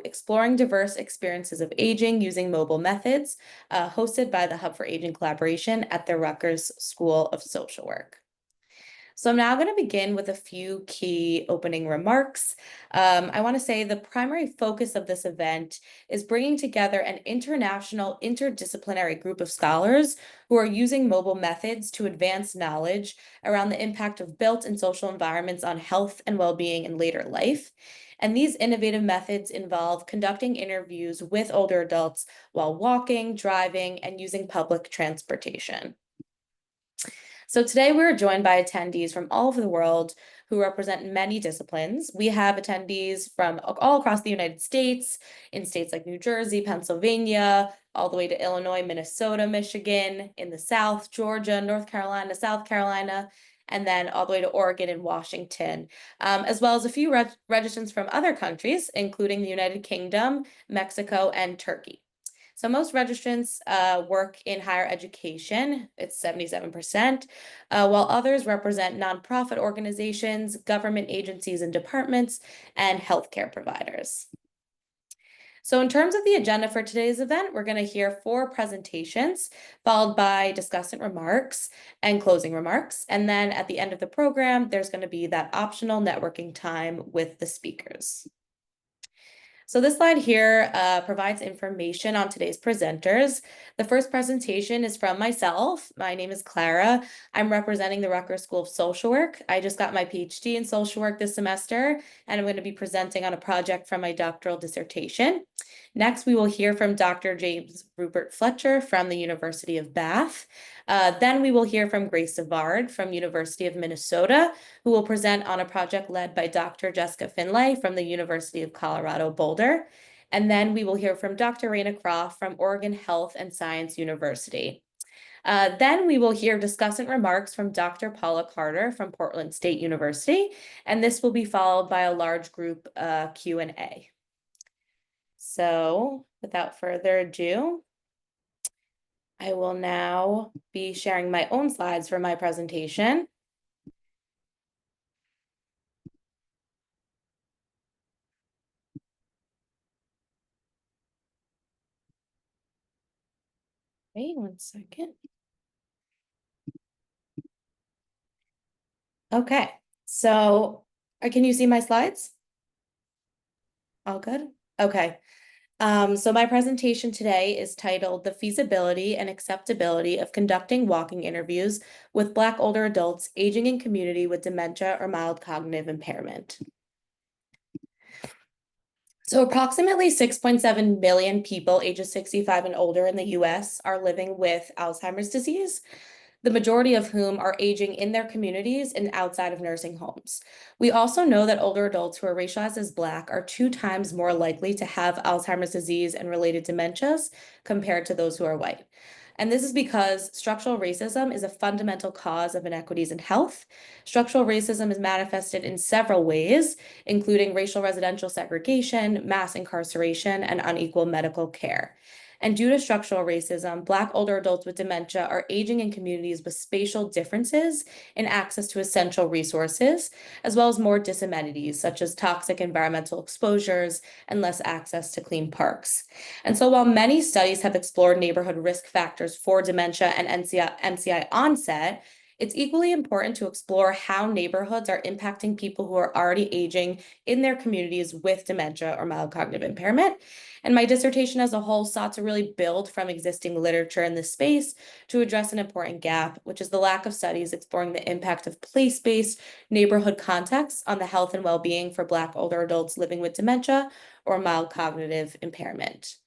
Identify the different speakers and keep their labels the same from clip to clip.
Speaker 1: Exploring Diverse Experiences of Aging Using Mobile Methods, hosted by the Hub for Aging Collaboration at the Rutgers School of Social Work. So I'm now going to begin with a few key opening remarks. I want to say the primary focus of this event is bringing together an international interdisciplinary group of scholars who are using mobile methods to advance knowledge around the impact of built and social environments on health and well-being in later life. And these innovative methods involve conducting interviews with older adults while walking, driving, and using public transportation. So today we're joined by attendees from all over the world who represent many disciplines. We have attendees from all across the United States, in states like New Jersey, Pennsylvania, all the way to Illinois, Minnesota, Michigan, in the South, Georgia, North Carolina, South Carolina, and then all the way to Oregon and Washington, as well as a few registrants from other countries, including the United Kingdom, Mexico, and Turkey. So most registrants work in higher education, it's 77%, while others represent nonprofit organizations, government agencies and departments, and healthcare providers. So in terms of the agenda for today's event, we're going to hear 4 presentations, followed by discussant remarks and closing remarks. And then at the end of the program, there's going to be that optional networking time with the speakers. So this slide here provides information on today's presenters. The first presentation is from myself. My name is Clara. I'm representing the Rutgers School of Social Work. I just got my PhD in social work this semester, and I'm going to be presenting on a project from my doctoral dissertation. Next, we will hear from Dr. James Rupert Fletcher from the University of Bath. Then we will hear from Grace Savard from University of Minnesota, who will present on a project led by Dr. Jessica Finlay from the University of Colorado Boulder. And then we will hear from Dr. Raina Croft from Oregon Health and Science University. Then we will hear discussant remarks from Dr. Paula Carter from Portland State University, and this will be followed by a large group Q&A. So without further ado, I will now be sharing my own slides for my presentation. Wait 1 second. Okay, so can you see my slides? All good? Okay. So my presentation today is titled The Feasibility and Acceptability of Conducting Walking Interviews with Black Older Adults Aging in Community with Dementia or Mild Cognitive Impairment. So approximately 6.7 million people ages 65 and older in the US are living with Alzheimer's disease, the majority of whom are aging in their communities and outside of nursing homes. We also know that older adults who are racialized as Black are 2 times more likely to have Alzheimer's disease and related dementias compared to those who are white. And this is because structural racism is a fundamental cause of inequities in health. Structural racism is manifested in several ways, including racial residential segregation, mass incarceration, and unequal medical care. And due to structural racism, Black older adults with dementia are aging in communities with spatial differences in access to essential resources, as well as more disamenities, such as toxic environmental exposures and less access to clean parks. And so while many studies have explored neighborhood risk factors for dementia and MCI onset, it's equally important to explore how neighborhoods are impacting people who are already aging in their communities with dementia or mild cognitive impairment. And my dissertation as a whole sought to really build from existing literature in this space to address an important gap, which is the lack of studies exploring the impact of place-based neighborhood contexts on the health and well-being for Black older adults living with dementia or mild cognitive impairment.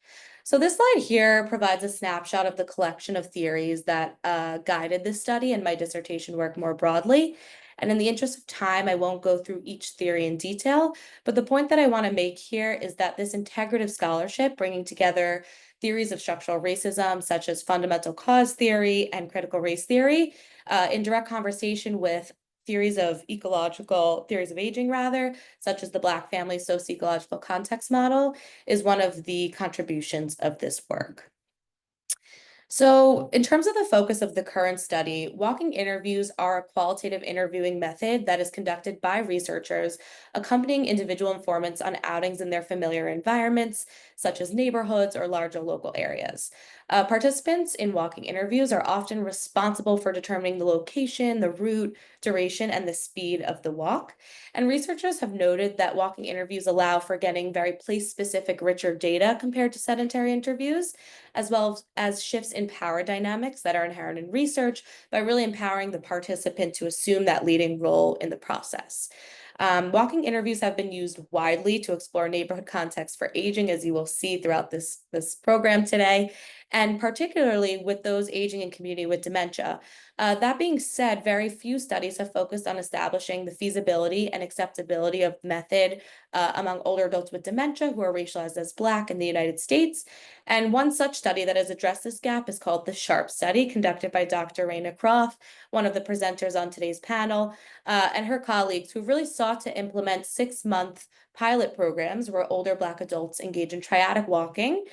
Speaker 1: So this slide here provides a snapshot of the collection of theories that guided this study and my dissertation work more broadly. And in the interest of time, I won't go through each theory in detail, but the point that I want to make here is that this integrative scholarship, bringing together theories of structural racism, such as fundamental cause theory and critical race theory, in direct conversation with theories of aging, such as the Black family socio-ecological context model, is one of the contributions of this work. So, in terms of the focus of the current study, walking interviews are a qualitative interviewing method that is conducted by researchers accompanying individual informants on outings in their familiar environments, such as neighborhoods or larger local areas. Participants in walking interviews are often responsible for determining the location, the route, duration, and the speed of the walk. And researchers have noted that walking interviews allow for getting very place-specific, richer data compared to sedentary interviews, as well as shifts in power dynamics that are inherent in research by really empowering the participant to assume that leading role in the process. Walking interviews have been used widely to explore neighborhood context for aging, as you will see throughout this program today, and particularly with those aging in community with dementia. That being said, very few studies have focused on establishing the feasibility and acceptability of method among older adults with dementia who are racialized as Black in the United States. And one such study that has addressed this gap is called the SHARP study, conducted by Dr. Raina Croft, one of the presenters on today's panel, and her colleagues, who really sought to implement 6-month pilot programs where older Black adults engage in triadic walking,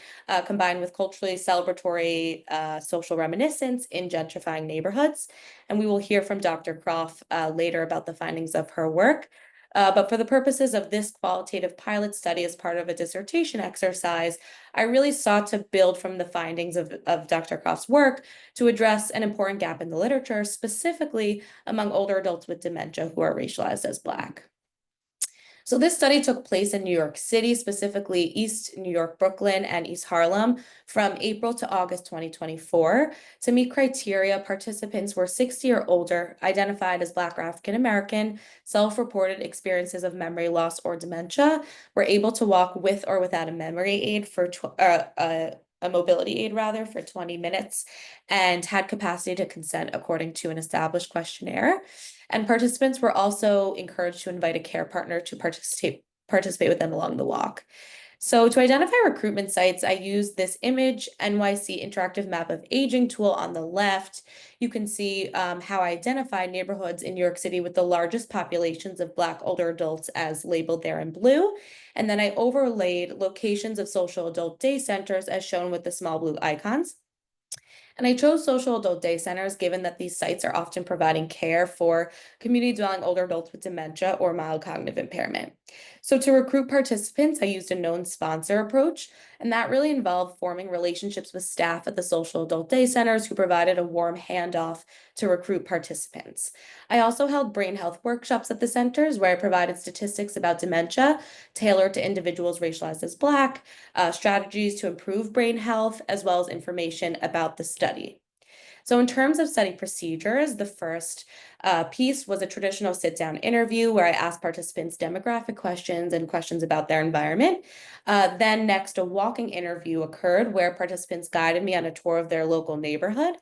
Speaker 1: combined with culturally celebratory social reminiscence in gentrifying neighborhoods. And we will hear from Dr. Croft later about the findings of her work. But for the purposes of this qualitative pilot study as part of a dissertation exercise, I really sought to build from the findings of Dr. Croft's work to address an important gap in the literature, specifically among older adults with dementia who are racialized as Black. So this study took place in New York City, specifically East New York, Brooklyn, and East Harlem from April to August 2024. To meet criteria, participants were 60 or older, identified as Black or African American, self-reported experiences of memory loss or dementia, were able to walk with or without a memory aid for a mobility aid rather for 20 minutes, and had capacity to consent according to an established questionnaire. And participants were also encouraged to invite a care partner to participate with them along the walk. So to identify recruitment sites, I used this Image NYC interactive map of aging tool on the left. You can see how I identified neighborhoods in New York City with the largest populations of Black older adults as labeled there in blue. And then I overlaid locations of social adult day centers as shown with the small blue icons. And I chose social adult day centers given that these sites are often providing care for community dwelling older adults with dementia or mild cognitive impairment. So to recruit participants, I used a known sponsor approach, and that really involved forming relationships with staff at the social adult day centers who provided a warm handoff to recruit participants. I also held brain health workshops at the centers where I provided statistics about dementia tailored to individuals racialized as Black, strategies to improve brain health, as well as information about the study. So in terms of study procedures, the first piece was a traditional sit-down interview where I asked participants demographic questions and questions about their environment. Then next, a walking interview occurred where participants guided me on a tour of their local neighborhood.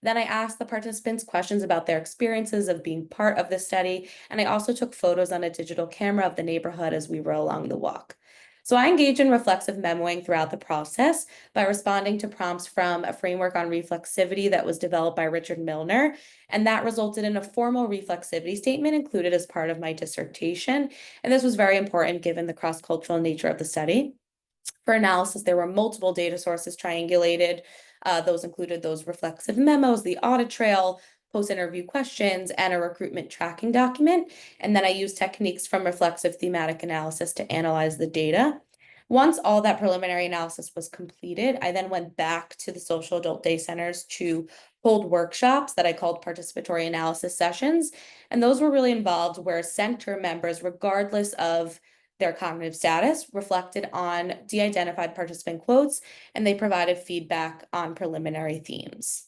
Speaker 1: Then I asked the participants questions about their experiences of being part of the study, and I also took photos on a digital camera of the neighborhood as we were along the walk. So I engaged in reflexive memoing throughout the process by responding to prompts from a framework on reflexivity that was developed by Richard Milner, and that resulted in a formal reflexivity statement included as part of my dissertation. And this was very important given the cross-cultural nature of the study. For analysis, there were multiple data sources triangulated. Those included those reflexive memos, the audit trail, post-interview questions, and a recruitment tracking document. And then I used techniques from reflexive thematic analysis to analyze the data. Once all that preliminary analysis was completed, I then went back to the social adult day centers to hold workshops that I called participatory analysis sessions. And those were really involved where center members, regardless of their cognitive status, reflected on de-identified participant quotes, and they provided feedback on preliminary themes.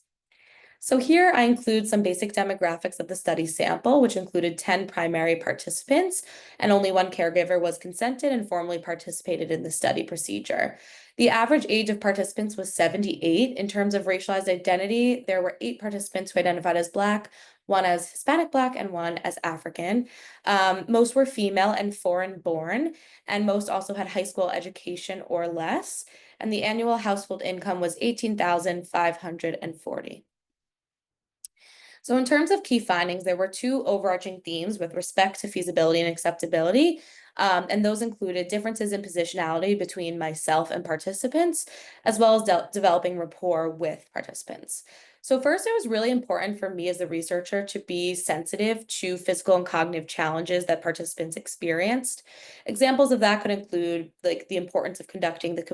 Speaker 1: So here I include some basic demographics of the study sample, which included 10 primary participants, and only one caregiver was consented and formally participated in the study procedure. The average age of participants was 78. In terms of racialized identity, there were 8 participants who identified as Black, 1 as Hispanic Black, and 1 as African. Most were female and foreign born, and most also had high school education or less, and the annual household income was $18,540. So in terms of key findings, there were 2 overarching themes with respect to feasibility and acceptability. And those included differences in positionality between myself and participants, as well as developing rapport with participants. So first, it was really important for me as the researcher to be sensitive to physical and cognitive challenges that participants experienced. Examples of that could include like the importance of conducting the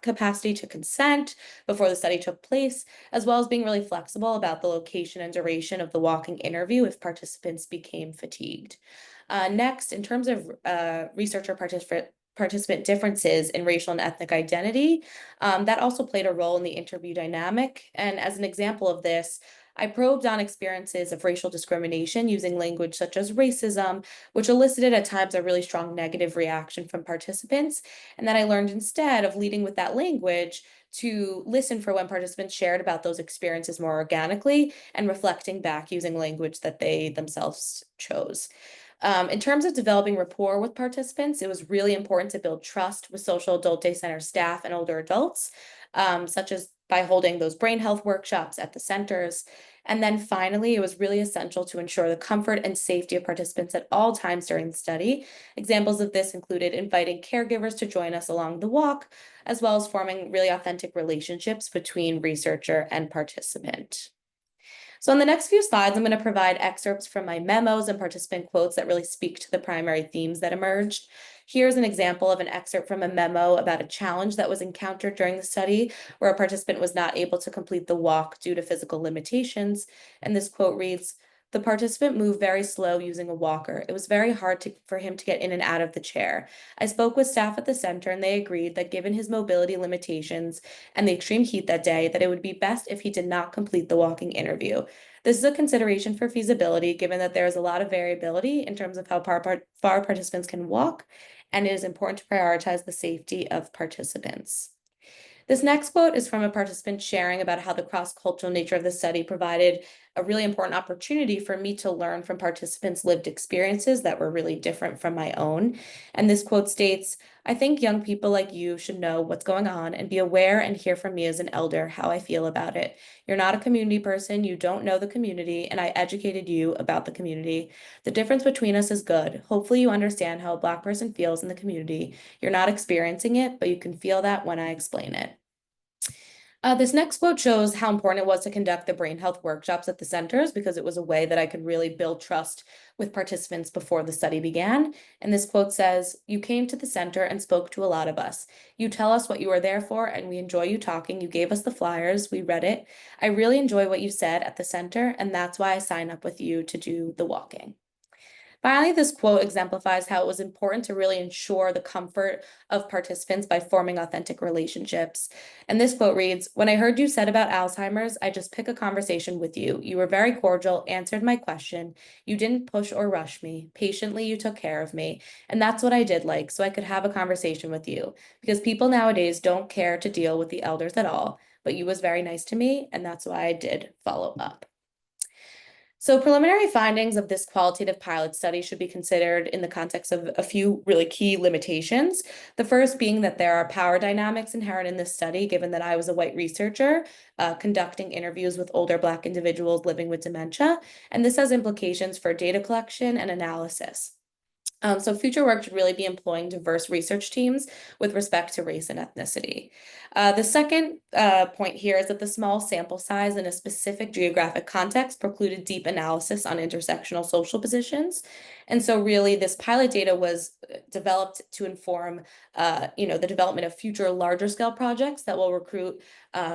Speaker 1: capacity to consent before the study took place, as well as being really flexible about the location and duration of the walking interview if participants became fatigued. Next, in terms of researcher participant differences in racial and ethnic identity, that also played a role in the interview dynamic. And as an example of this, I probed on experiences of racial discrimination using language such as racism, which elicited at times a really strong negative reaction from participants. And then I learned instead of leading with that language to listen for when participants shared about those experiences more organically and reflecting back using language that they themselves chose. In terms of developing rapport with participants, it was really important to build trust with social adult day center staff and older adults, such as by holding those brain health workshops at the centers. And then finally, it was really essential to ensure the comfort and safety of participants at all times during the study. Examples of this included inviting caregivers to join us along the walk, as well as forming really authentic relationships between researcher and participant. So in the next few slides, I'm going to provide excerpts from my memos and participant quotes that really speak to the primary themes that emerged. Here's an example of an excerpt from a memo about a challenge that was encountered during the study where a participant was not able to complete the walk due to physical limitations. And this quote reads, "The participant moved very slow using a walker. It was very hard for him to get in and out of the chair. I spoke with staff at the center and they agreed that given his mobility limitations and the extreme heat that day, that it would be best if he did not complete the walking interview. This is a consideration for feasibility, given that there is a lot of variability in terms of how far participants can walk, and it is important to prioritize the safety of participants." This next quote is from a participant sharing about how the cross-cultural nature of the study provided a really important opportunity for me to learn from participants' lived experiences that were really different from my own. And this quote states, "I think young people like you should know what's going on and be aware and hear from me as an elder how I feel about it. You're not a community person, you don't know the community, and I educated you about the community. The difference between us is good. Hopefully you understand how a Black person feels in the community. You're not experiencing it, but you can feel that when I explain it." This next quote shows how important it was to conduct the brain health workshops at the centers because it was a way that I could really build trust with participants before the study began. And this quote says, "You came to the center and spoke to a lot of us. You tell us what you are there for, and we enjoy you talking. You gave us the flyers, we read it. I really enjoy what you said at the center, and that's why I signed up with you to do the walking." Finally, this quote exemplifies how it was important to really ensure the comfort of participants by forming authentic relationships. And this quote reads, "When I heard you said about Alzheimer's, I just pick a conversation with you. You were very cordial, answered my question. You didn't push or rush me. Patiently, you took care of me. And that's what I did like, so I could have a conversation with you. Because people nowadays don't care to deal with the elders at all. But you was very nice to me, and that's why I did follow up." So preliminary findings of this qualitative pilot study should be considered in the context of a few really key limitations. The first being that there are power dynamics inherent in this study, given that I was a white researcher conducting interviews with older Black individuals living with dementia, and this has implications for data collection and analysis. So future work should really be employing diverse research teams with respect to race and ethnicity. The second point here is that the small sample size in a specific geographic context precluded deep analysis on intersectional social positions. And so really this pilot data was developed to inform the development of future larger scale projects that will recruit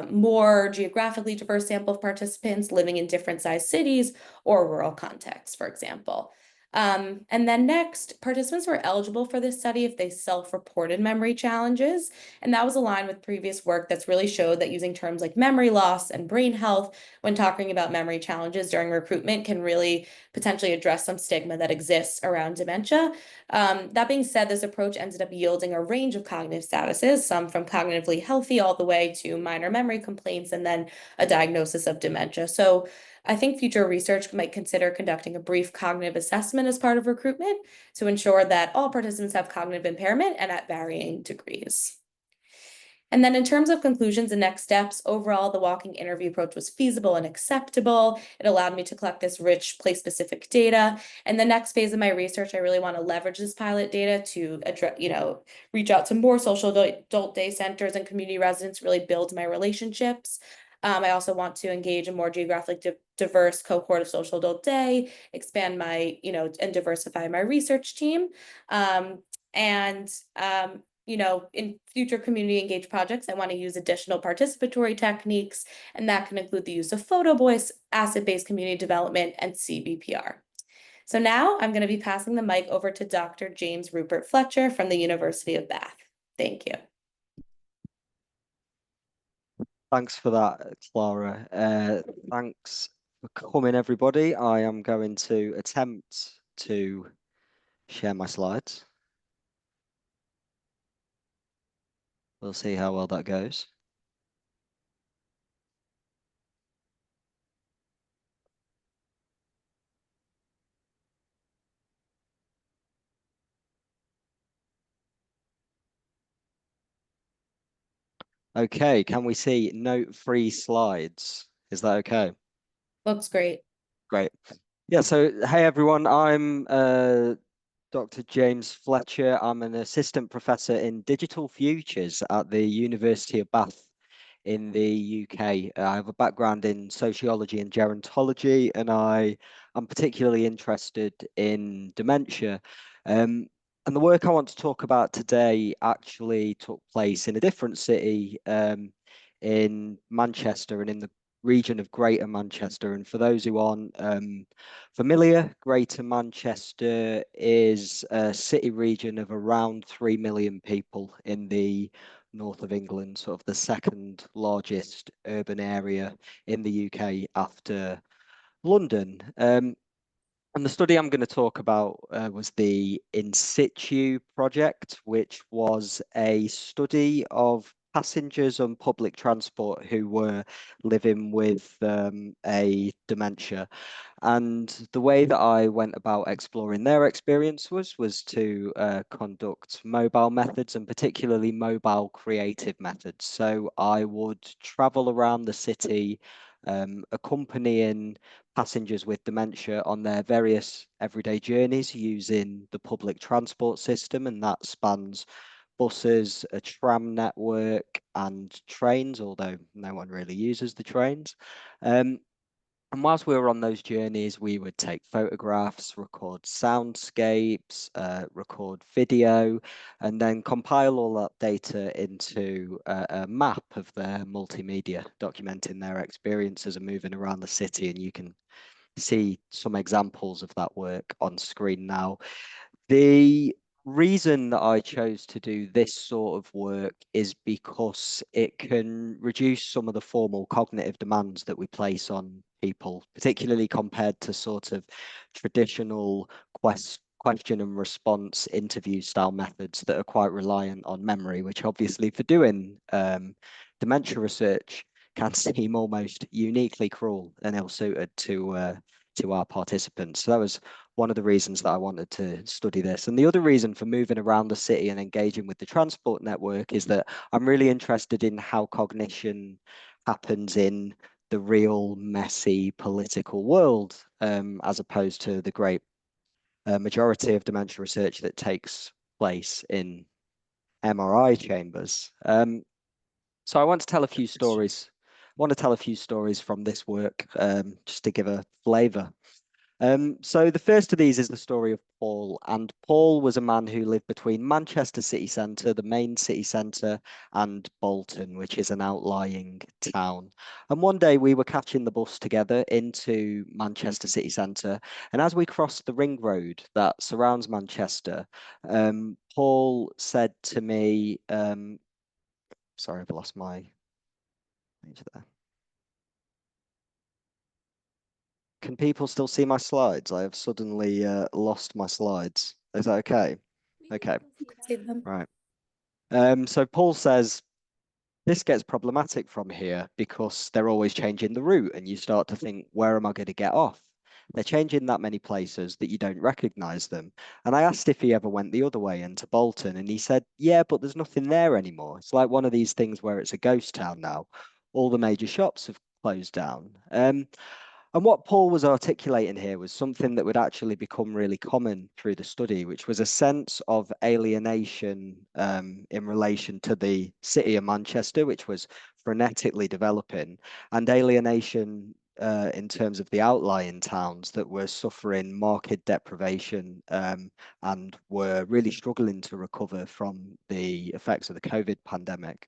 Speaker 1: more geographically diverse sample of participants living in different sized cities or rural contexts, for example. And then next, participants were eligible for this study if they self-reported memory challenges. And that was aligned with previous work that's really showed that using terms like memory loss and brain health when talking about memory challenges during recruitment can really potentially address some stigma that exists around dementia. That being said, this approach ended up yielding a range of cognitive statuses, some from cognitively healthy all the way to minor memory complaints and then a diagnosis of dementia. So I think future research might consider conducting a brief cognitive assessment as part of recruitment to ensure that all participants have cognitive impairment and at varying degrees. And then in terms of conclusions and next steps, overall, the walking interview approach was feasible and acceptable. It allowed me to collect this rich place-specific data. And the next phase of my research, I really want to leverage this pilot data to address, reach out to more social adult day centers and community residents, really build my relationships. I also want to engage a more geographically diverse cohort of social adult day, expand my, and diversify my research team. In future community engaged projects, I want to use additional participatory techniques, and that can include the use of photo voice, asset-based community development, and CBPR. So now I'm going to be passing the mic over to Dr. James Rupert Fletcher from the University of Bath. Thank you.
Speaker 2: Thanks for that, Clara. Thanks for coming, everybody. I am going to attempt to share my slides. We'll see how well that goes. Okay, can we see note-free slides? Is that okay?
Speaker 1: Looks great.
Speaker 2: Great. Yeah, so hey everyone, I'm Dr. James Fletcher. I'm an assistant professor in digital futures at the University of Bath in the UK. I have a background in sociology and gerontology, and I'm particularly interested in dementia. And the work I want to talk about today actually took place in a different city, in Manchester and in the region of Greater Manchester. And for those who aren't familiar, Greater Manchester is a city region of around 3 million people in the north of England, sort of the second largest urban area in the UK after London. And the study I'm going to talk about was the In Situ project, which was a study of passengers on public transport who were living with a dementia. And the way that I went about exploring their experience was to conduct mobile methods, and particularly mobile creative methods. So I would travel around the city, accompanying passengers with dementia on their various everyday journeys using the public transport system, and that spans buses, a tram network, and trains, although no one really uses the trains. And whilst we were on those journeys, we would take photographs, record soundscapes, record video, and then compile all that data into a map of their multimedia, documenting their experiences of moving around the city. And you can see some examples of that work on screen now. The reason that I chose to do this sort of work is because it can reduce some of the formal cognitive demands that we place on people, particularly compared to sort of traditional question and response interview style methods that are quite reliant on memory, which obviously for doing dementia research can seem almost uniquely cruel and ill-suited to our participants. So that was one of the reasons that I wanted to study this. And the other reason for moving around the city and engaging with the transport network is that I'm really interested in how cognition happens in the real messy political world, as opposed to the great majority of dementia research that takes place in MRI chambers. So I want to tell a few stories. I want to tell a few stories from this work, just to give a flavour. So the first of these is the story of Paul, and Paul was a man who lived between Manchester city centre, the main city centre, and Bolton, which is an outlying town. And one day we were catching the bus together into Manchester city centre, and as we crossed the ring road that surrounds Manchester, Paul said to me, sorry, I've lost my page there. Can people still see my slides? I have suddenly lost my slides. Is that okay? Okay.
Speaker 1: See them.
Speaker 2: Right. So Paul says, this gets problematic from here because they're always changing the route and you start to think, where am I going to get off? they're changing that many places that you don't recognize them. And I asked if he ever went the other way into Bolton, and he said, yeah, but there's nothing there anymore. It's like one of these things where it's a ghost town now. All the major shops have closed down. And what Paul was articulating here was something that would actually become really common through the study, which was a sense of alienation in relation to the city of Manchester, which was frenetically developing, and alienation in terms of the outlying towns that were suffering market deprivation and were really struggling to recover from the effects of the COVID pandemic.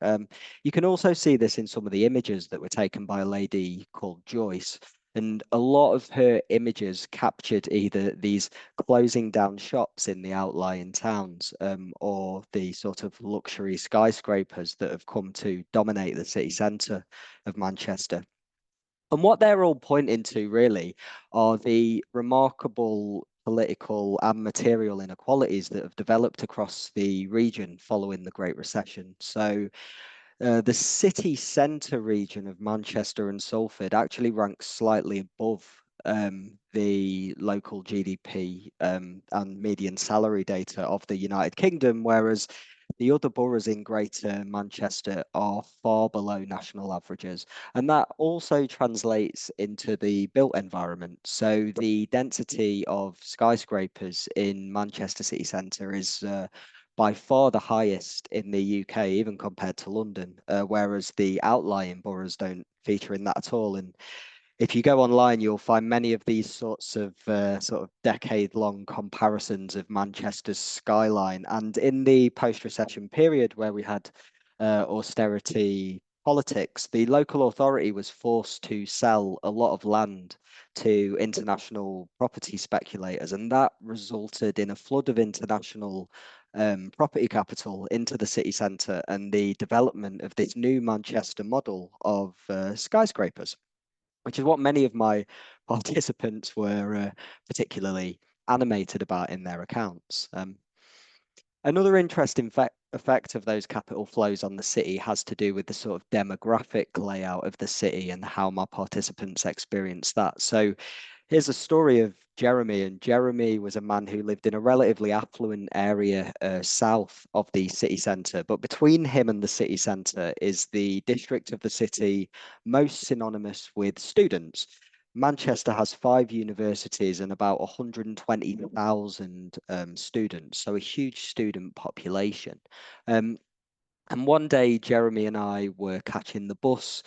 Speaker 2: You can also see this in some of the images that were taken by a lady called Joyce. And a lot of her images captured either these closing down shops in the outlying towns or the sort of luxury skyscrapers that have come to dominate the city centre of Manchester. And what they're all pointing to really are the remarkable political and material inequalities that have developed across the region following the Great Recession. So the city centre region of Manchester and Salford actually ranks slightly above the local GDP and median salary data of the United Kingdom, whereas the other boroughs in Greater Manchester are far below national averages. And that also translates into the built environment. So the density of skyscrapers in Manchester city centre is by far the highest in the UK, even compared to London, whereas the outlying boroughs don't feature in that at all. And if you go online, you'll find many of these sorts of sort of decade-long comparisons of Manchester's skyline. And in the post-recession period where we had austerity politics, the local authority was forced to sell a lot of land to international property speculators, and that resulted in a flood of international property capital into the city centre and the development of this new Manchester model of skyscrapers, which is what many of my participants were particularly animated about in their accounts. Another interesting effect of those capital flows on the city has to do with the sort of demographic layout of the city and how my participants experience that. So here's a story of Jeremy, and Jeremy was a man who lived in a relatively affluent area south of the city centre. But between him and the city centre is the district of the city most synonymous with students. Manchester has 5 universities and about 120,000 students, so a huge student population. Um, and one day, Jeremy and I were catching the bus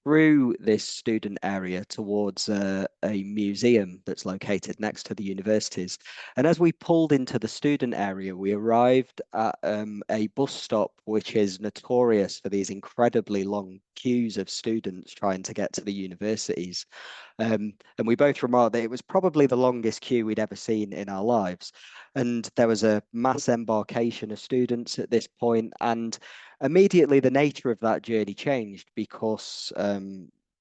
Speaker 2: through this student area towards a museum that's located next to the universities. And as we pulled into the student area, we arrived at a bus stop which is notorious for these incredibly long queues of students trying to get to the universities. And we both remarked that it was probably the longest queue we'd ever seen in our lives. And there was a mass embarkation of students at this point, and immediately the nature of that journey changed because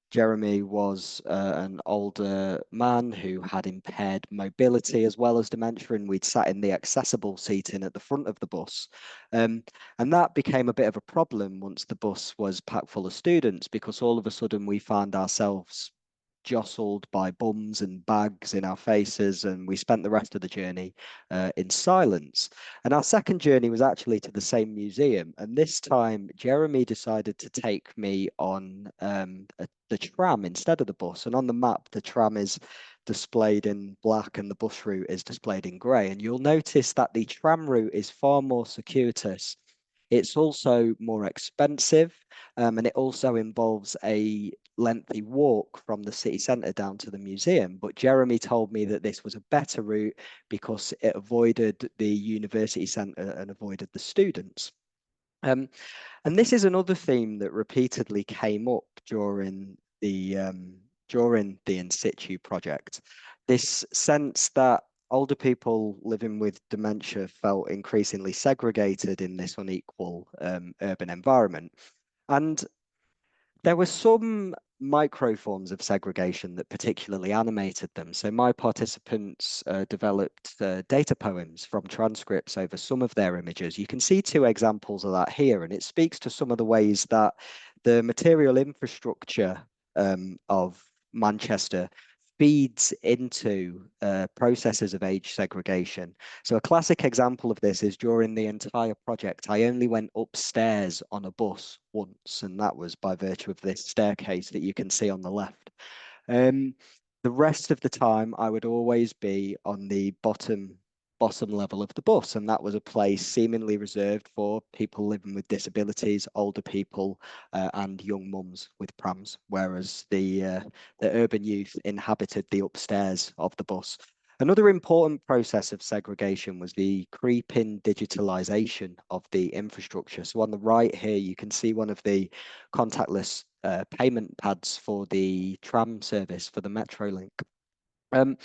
Speaker 2: Jeremy was an older man who had impaired mobility as well as dementia, and we'd sat in the accessible seating at the front of the bus. And that became a bit of a problem once the bus was packed full of students, because all of a sudden we found ourselves jostled by bums and bags in our faces, and we spent the rest of the journey in silence. And our second journey was actually to the same museum, and this time Jeremy decided to take me on the tram instead of the bus. And on the map, the tram is displayed in black and the bus route is displayed in grey. And you'll notice that the tram route is far more circuitous. It's also more expensive, and it also involves a lengthy walk from the city centre down to the museum. But Jeremy told me that this was a better route because it avoided the university centre and avoided the students. Um, and this is another theme that repeatedly came up during the in situ project. This sense that older people living with dementia felt increasingly segregated in this unequal urban environment. And there were some micro forms of segregation that particularly animated them. So my participants developed data poems from transcripts over some of their images. You can see two examples of that here, and it speaks to some of the ways that the material infrastructure of Manchester feeds into processes of age segregation. So a classic example of this is during the entire project, I only went upstairs on a bus once, and that was by virtue of this staircase that you can see on the left. The rest of the time, I would always be on the bottom level of the bus, and that was a place seemingly reserved for people living with disabilities, older people, and young mums with prams, whereas the urban youth inhabited the upstairs of the bus. Another important process of segregation was the creeping digitalization of the infrastructure. So on the right here, you can see one of the contactless payment pads for the tram service for the Metrolink. Um,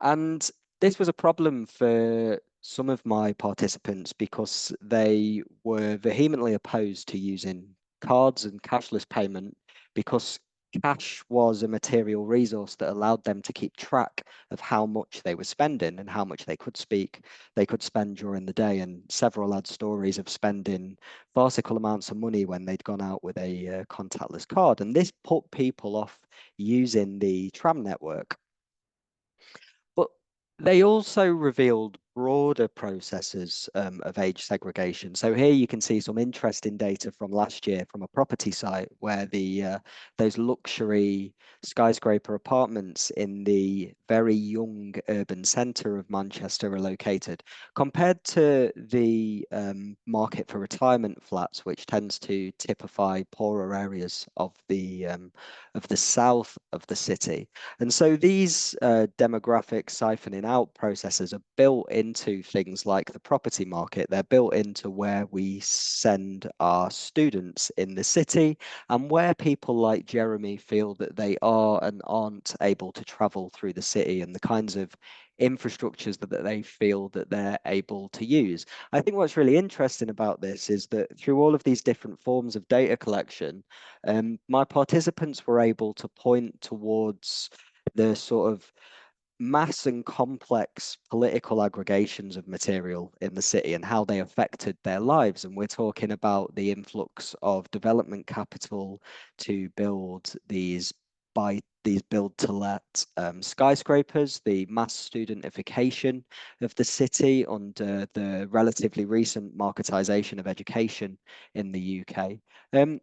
Speaker 2: and this was a problem for some of my participants because they were vehemently opposed to using cards and cashless payment because cash was a material resource that allowed them to keep track of how much they were spending and how much they could spend during the day. And several had stories of spending farcical amounts of money when they'd gone out with a contactless card. And this put people off using the tram network. But they also revealed broader processes of age segregation. So here you can see some interesting data from last year from a property site where those luxury skyscraper apartments in the very young urban centre of Manchester are located, compared to the market for retirement flats, which tends to typify poorer areas of the south of the city. And so these demographic siphoning out processes are built into things like the property market. They're built into where we send our students in the city and where people like Jeremy feel that they are and aren't able to travel through the city and the kinds of infrastructures that they feel that they're able to use. I think what's really interesting about this is that through all of these different forms of data collection, my participants were able to point towards the sort of mass and complex political aggregations of material in the city and how they affected their lives. And we're talking about the influx of development capital to build these build to let skyscrapers, the mass studentification of the city under the relatively recent marketization of education in the UK. And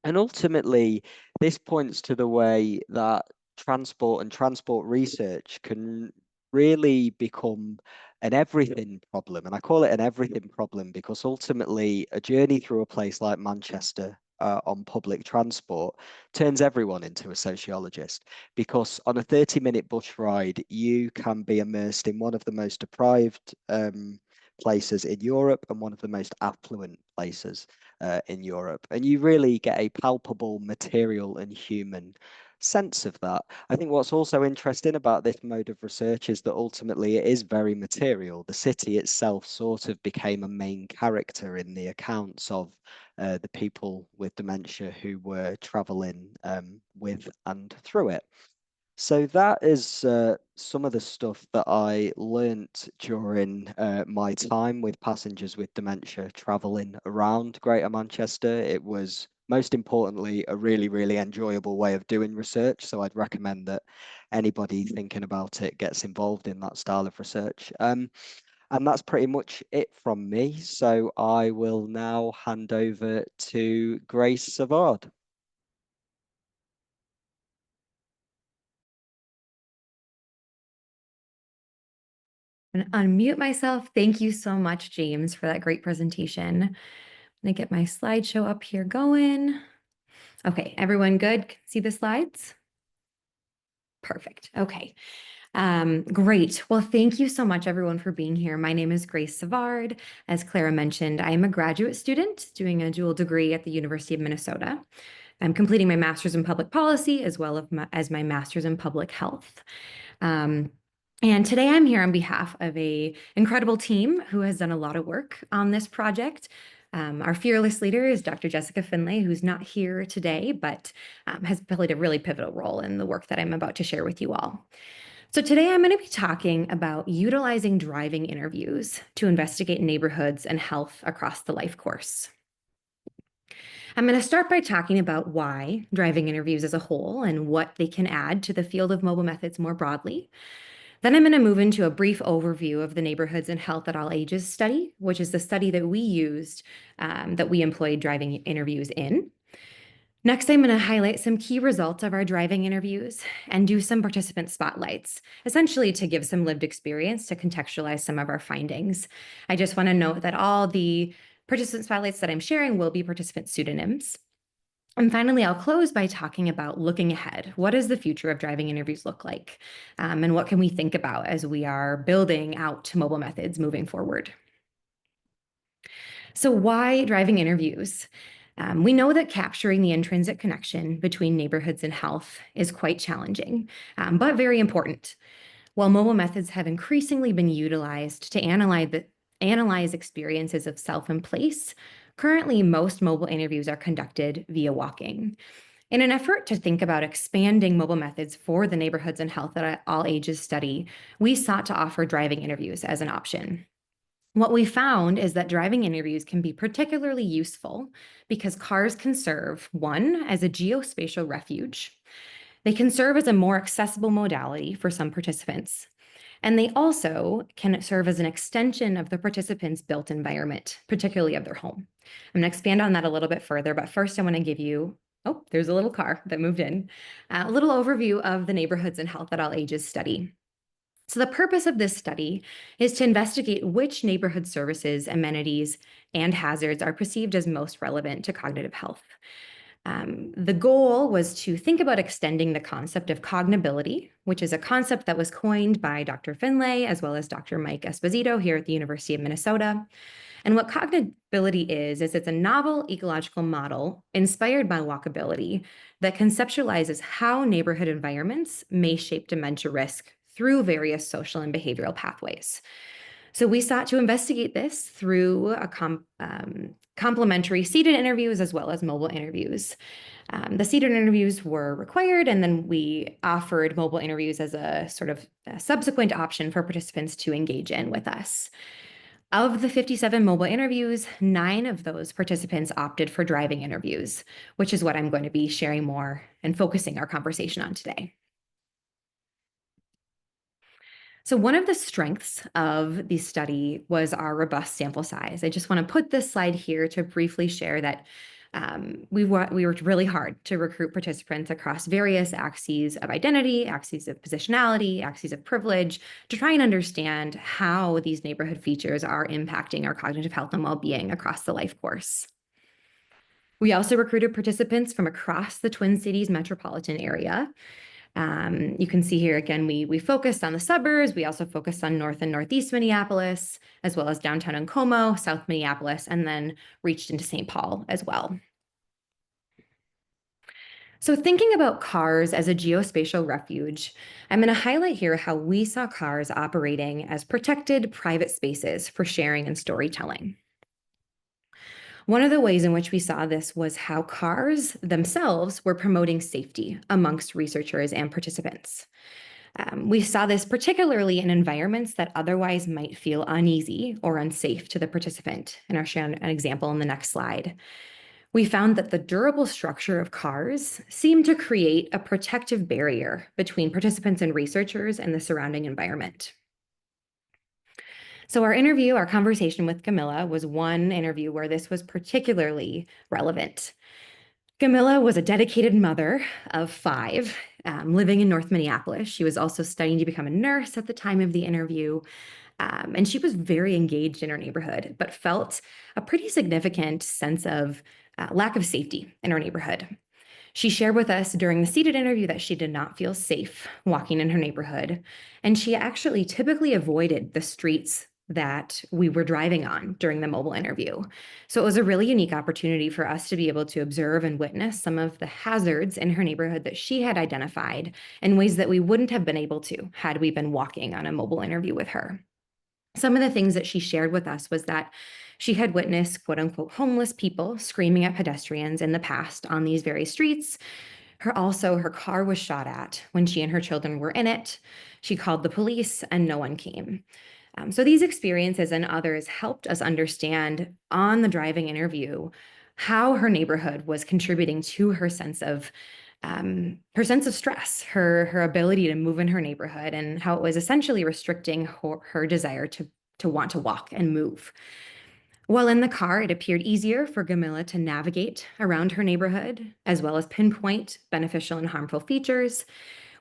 Speaker 2: ultimately, this points to the way that transport and transport research can really become an everything problem. And I call it an everything problem because ultimately, a journey through a place like Manchester on public transport turns everyone into a sociologist. Because on a 30-minute bus ride, you can be immersed in one of the most deprived places in Europe and one of the most affluent places in Europe. And you really get a palpable material and human sense of that. I think what's also interesting about this mode of research is that ultimately it is very material. The city itself sort of became a main character in the accounts of the people with dementia who were traveling with and through it. So that is some of the stuff that I learnt during my time with passengers with dementia traveling around Greater Manchester. It was most importantly a really, really enjoyable way of doing research. So I'd recommend that anybody thinking about it gets involved in that style of research. And that's pretty much it from me. So I will now hand over to Grace Savard.
Speaker 3: I'm gonna unmute myself. Thank you so much, James, for that great presentation. I'm gonna get my slideshow up here going. Okay, everyone good? See the slides? Perfect. Okay. Great. Well, thank you so much, everyone, for being here. My name is Grace Savard. As Clara mentioned, I am a graduate student doing a dual degree at the University of Minnesota. I'm completing my master's in public policy as well as my master's in public health. And today I'm here on behalf of an incredible team who has done a lot of work on this project. Our fearless leader is Dr. Jessica Finlay, who's not here today, but has played a really pivotal role in the work that I'm about to share with you all. So today I'm going to be talking about utilizing driving interviews to investigate neighborhoods and health across the life course. I'm going to start by talking about why driving interviews as a whole and what they can add to the field of mobile methods more broadly. Then I'm going to move into a brief overview of the Neighborhoods and Health at All Ages study, which is the study that we used, that we employed driving interviews in. Next, I'm going to highlight some key results of our driving interviews and do some participant spotlights, essentially to give some lived experience to contextualize some of our findings. I just want to note that all the participant spotlights that I'm sharing will be participant pseudonyms. And finally, I'll close by talking about looking ahead. What does the future of driving interviews look like? And what can we think about as we are building out mobile methods moving forward? So why driving interviews? We know that capturing the intrinsic connection between neighborhoods and health is quite challenging, but very important. While mobile methods have increasingly been utilized to analyze experiences of self and place, currently most mobile interviews are conducted via walking. In an effort to think about expanding mobile methods for the Neighborhoods and Health at All Ages study, we sought to offer driving interviews as an option. What we found is that driving interviews can be particularly useful because cars can serve, one, as a geospatial refuge. They can serve as a more accessible modality for some participants. And they also can serve as an extension of the participants' built environment, particularly of their home. I'm going to expand on that a little bit further, but first I want to give you, oh, there's a little car that moved in, a little overview of the Neighborhoods and Health at All Ages study. So the purpose of this study is to investigate which neighborhood services, amenities, and hazards are perceived as most relevant to cognitive health. The goal was to think about extending the concept of cognability, which is a concept that was coined by Dr. Finlay as well as Dr. Mike Esposito here at the University of Minnesota. And what cognability is it's a novel ecological model inspired by walkability that conceptualizes how neighborhood environments may shape dementia risk through various social and behavioral pathways. So we sought to investigate this through a complementary seated interviews as well as mobile interviews. The seated interviews were required, and then we offered mobile interviews as a sort of a subsequent option for participants to engage in with us. Of the 57 mobile interviews, 9 of those participants opted for driving interviews, which is what I'm going to be sharing more and focusing our conversation on today. So one of the strengths of the study was our robust sample size. I just want to put this slide here to briefly share that we worked really hard to recruit participants across various axes of identity, axes of positionality, axes of privilege, to try and understand how these neighborhood features are impacting our cognitive health and well-being across the life course. We also recruited participants from across the Twin Cities metropolitan area. You can see here again, we focused on the suburbs. We also focused on North and Northeast Minneapolis, as well as downtown and Como, South Minneapolis, and then reached into St. Paul as well. So thinking about cars as a geospatial refuge, I'm going to highlight here how we saw cars operating as protected private spaces for sharing and storytelling. One of the ways in which we saw this was how cars themselves were promoting safety amongst researchers and participants. We saw this particularly in environments that otherwise might feel uneasy or unsafe to the participant, and I'll share an example in the next slide. We found that the durable structure of cars seemed to create a protective barrier between participants and researchers and the surrounding environment. So our conversation with Camilla was one interview where this was particularly relevant. Camilla was a dedicated mother of 5, living in North Minneapolis. She was also studying to become a nurse at the time of the interview. And she was very engaged in her neighborhood, but felt a pretty significant sense of lack of safety in her neighborhood. She shared with us during the seated interview that she did not feel safe walking in her neighborhood, and she actually typically avoided the streets that we were driving on during the mobile interview. So it was a really unique opportunity for us to be able to observe and witness some of the hazards in her neighborhood that she had identified in ways that we wouldn't have been able to had we been walking on a mobile interview with her. Some of the things that she shared with us was that she had witnessed quote unquote homeless people screaming at pedestrians in the past on these very streets. Her car was shot at when she and her children were in it. She called the police and no one came. So these experiences and others helped us understand on the driving interview how her neighborhood was contributing to her sense of stress, her ability to move in her neighborhood, and how it was essentially restricting her desire to want to walk and move. While in the car, it appeared easier for Gamilla to navigate around her neighborhood, as well as pinpoint beneficial and harmful features.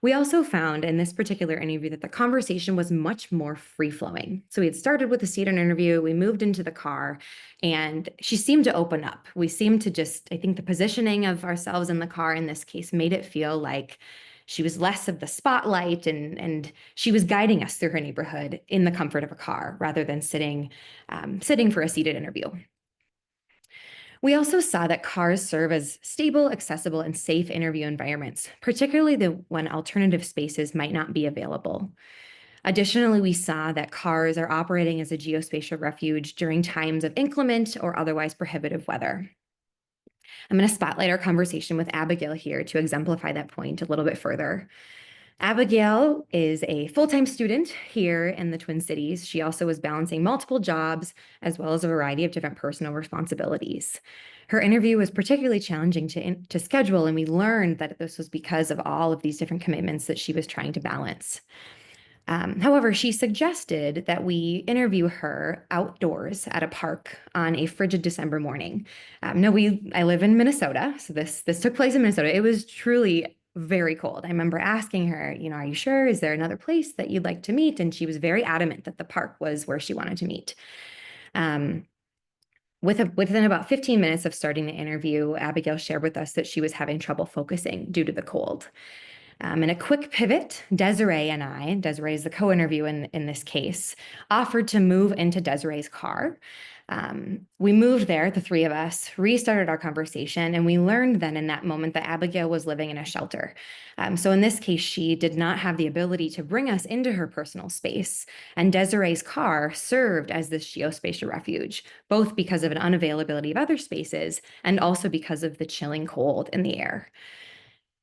Speaker 3: We also found in this particular interview that the conversation was much more free-flowing. So we had started with a seated interview, we moved into the car, and she seemed to open up. We seemed to I think the positioning of ourselves in the car in this case made it feel like she was less of the spotlight, and she was guiding us through her neighborhood in the comfort of a car rather than sitting for a seated interview. We also saw that cars serve as stable, accessible, and safe interview environments, particularly when alternative spaces might not be available. Additionally, we saw that cars are operating as a geospatial refuge during times of inclement or otherwise prohibitive weather. I'm going to spotlight our conversation with Abigail here to exemplify that point a little bit further. Abigail is a full-time student here in the Twin Cities. She also was balancing multiple jobs as well as a variety of different personal responsibilities. Her interview was particularly challenging to schedule, and we learned that this was because of all of these different commitments that she was trying to balance. However, she suggested that we interview her outdoors at a park on a frigid December morning. I live in Minnesota, so this took place in Minnesota. It was truly very cold. I remember asking her, are you sure? Is there another place that you'd like to meet? And she was very adamant that the park was where she wanted to meet. Within about 15 minutes of starting the interview, Abigail shared with us that she was having trouble focusing due to the cold. In a quick pivot, Desiree and I, Desiree is the co-interview in this case, offered to move into Desiree's car. We moved there, the three of us, restarted our conversation, and we learned then in that moment that Abigail was living in a shelter. So in this case, she did not have the ability to bring us into her personal space, and Desiree's car served as this geospatial refuge, both because of an unavailability of other spaces and also because of the chilling cold in the air.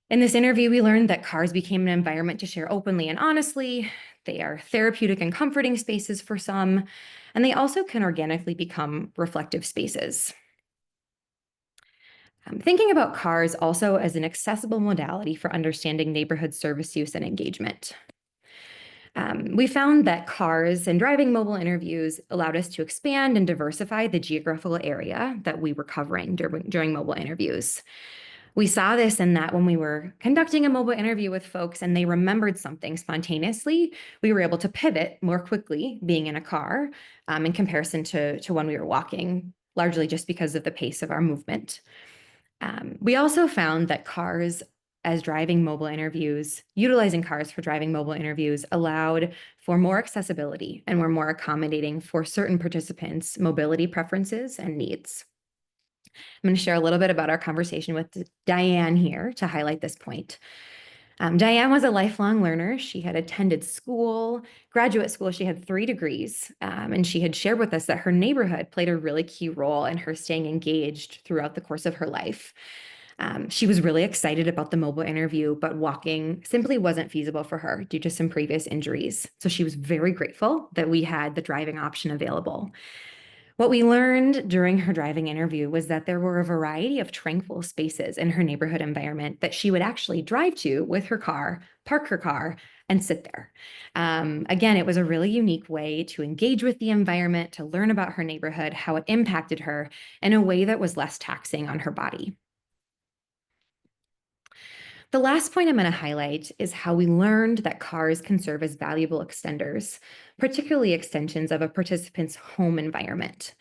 Speaker 3: In this interview, we learned that cars became an environment to share openly and honestly. They are therapeutic and comforting spaces for some, and they also can organically become reflective spaces. Thinking about cars also as an accessible modality for understanding neighborhood service use and engagement. We found that cars and driving mobile interviews allowed us to expand and diversify the geographical area that we were covering during mobile interviews. We saw this in that when we were conducting a mobile interview with folks and they remembered something spontaneously, we were able to pivot more quickly being in a car in comparison to when we were walking, largely just because of the pace of our movement. We also found that utilizing cars for driving mobile interviews allowed for more accessibility and were more accommodating for certain participants' mobility preferences and needs. I'm going to share a little bit about our conversation with Diane here to highlight this point. Diane was a lifelong learner. She had attended graduate school. She had 3 degrees, and she had shared with us that her neighborhood played a really key role in her staying engaged throughout the course of her life. She was really excited about the mobile interview, but walking simply wasn't feasible for her due to some previous injuries. So she was very grateful that we had the driving option available. What we learned during her driving interview was that there were a variety of tranquil spaces in her neighborhood environment that she would actually drive to with her car, park her car, and sit there. Again, it was a really unique way to engage with the environment, to learn about her neighborhood, how it impacted her in a way that was less taxing on her body. The last point I'm going to highlight is how we learned that cars can serve as valuable extenders, particularly extensions of a participant's home environment.